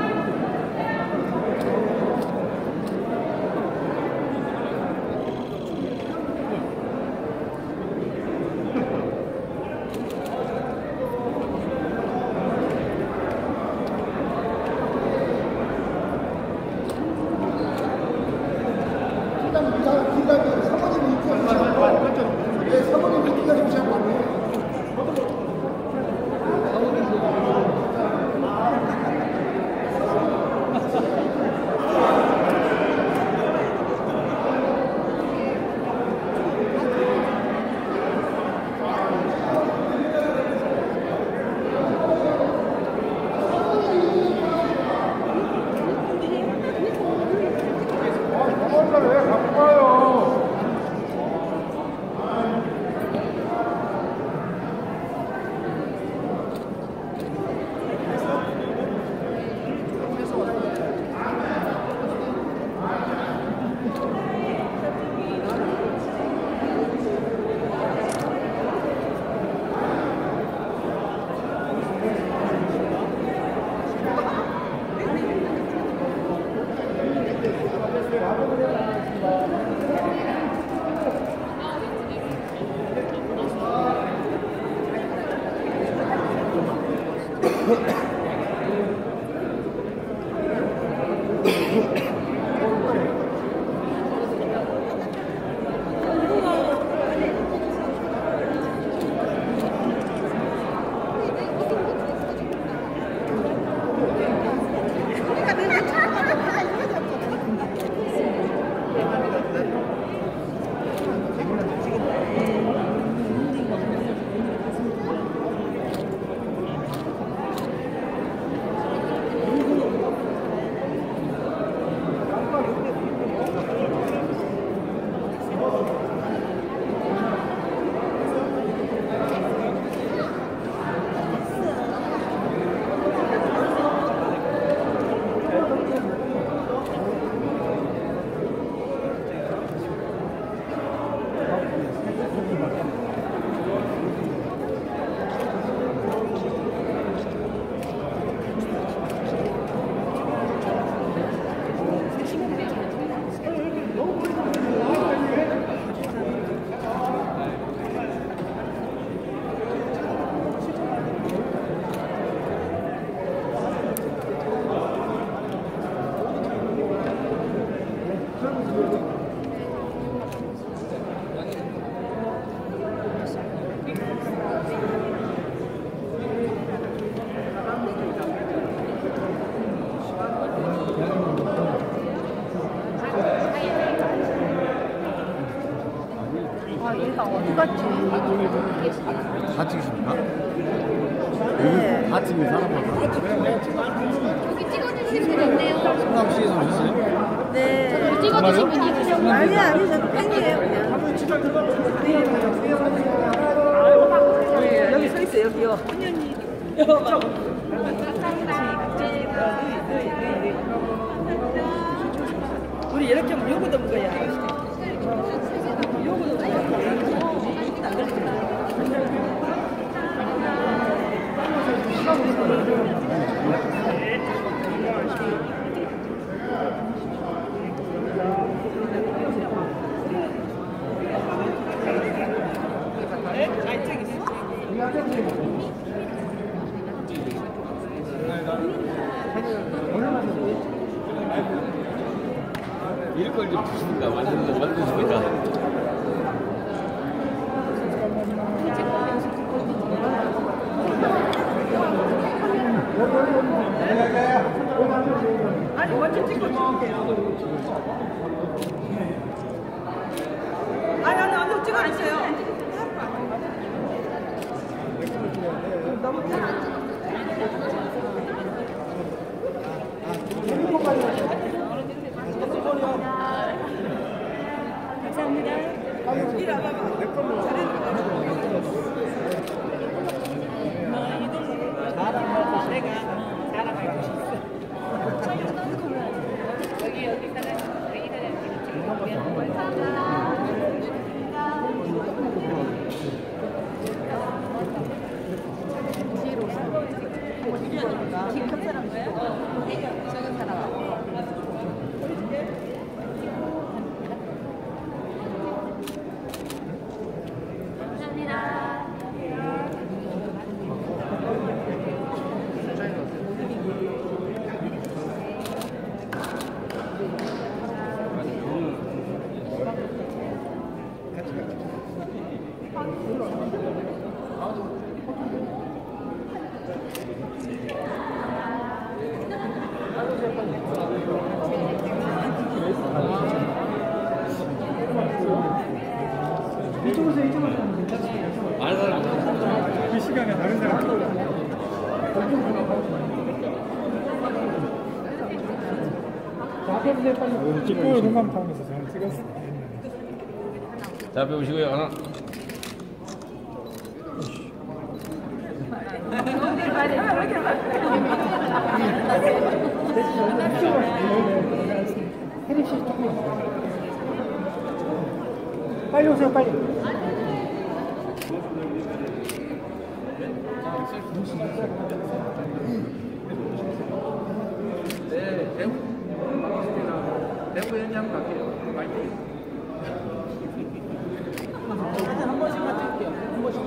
얘가 어디 갔지?
다 찍으십니까? 여기 다 찍는 사람마다
여기 찍어주신 분 있네요.
성남시에서 오셨어요?
네. 찍어주신 분이 계셨어요. 아니, 저 팬이에요, 그냥. 여기 서 있어요, 여기요. 언니. 우리 이렇게 하면 요거 넣은 거야.
이럴 걸 좀 주신다. 만드십니다.
아니 먼저 찍고 아니 언니 찍어주세요. 너무
이쪽으로 이쪽으로
많은 사람
이 시간에 다른 사람 앞에 보세요 빨리 찍고 공감 타면서 잘 찍었어.
자, 앞에 오시고요. 하나.
혜림 씨 조금 빨리 오세요 빨리.
네, 대구 반갑습니다. 대구 현장 갈게요. 파이팅.
사진 한 번씩만 찍을게요. 한 번씩.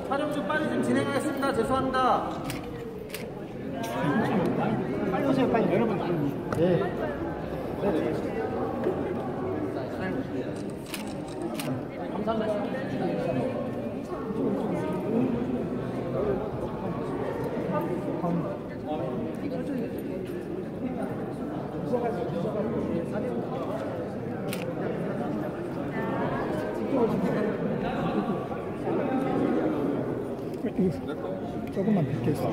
촬영 좀 빨리 좀 진행하겠습니다. 죄송합니다.
빨리 오세요 빨리. 여러분. 네. 조금만 비켜서.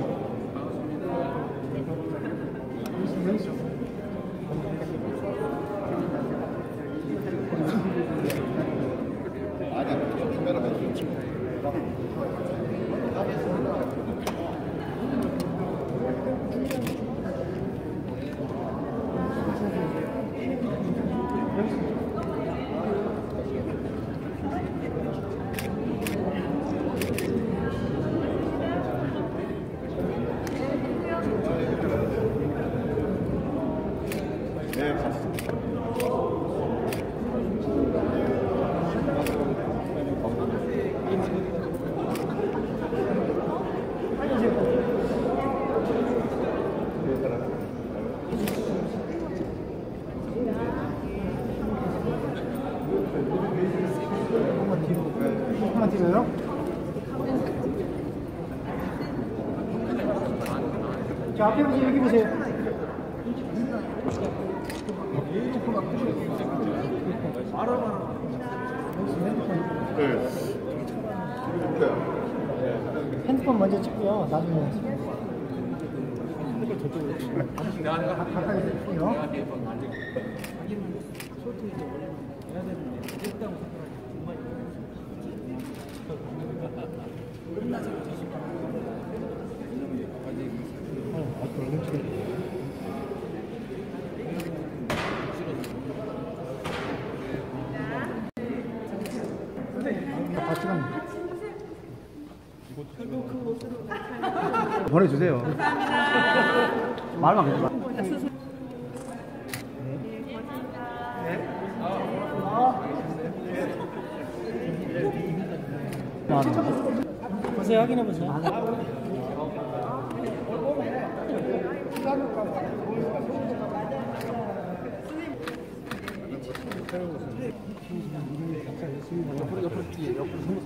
하나 찍어요? 자, 앞에 보세요. 여기 보세요. 핸드폰 먼저 찍고요. 나중에. 가까이 찍고요.
보내주세요.
감사합니다.
말만 그러지 마.
자세히 확인해 보세요.
옆으로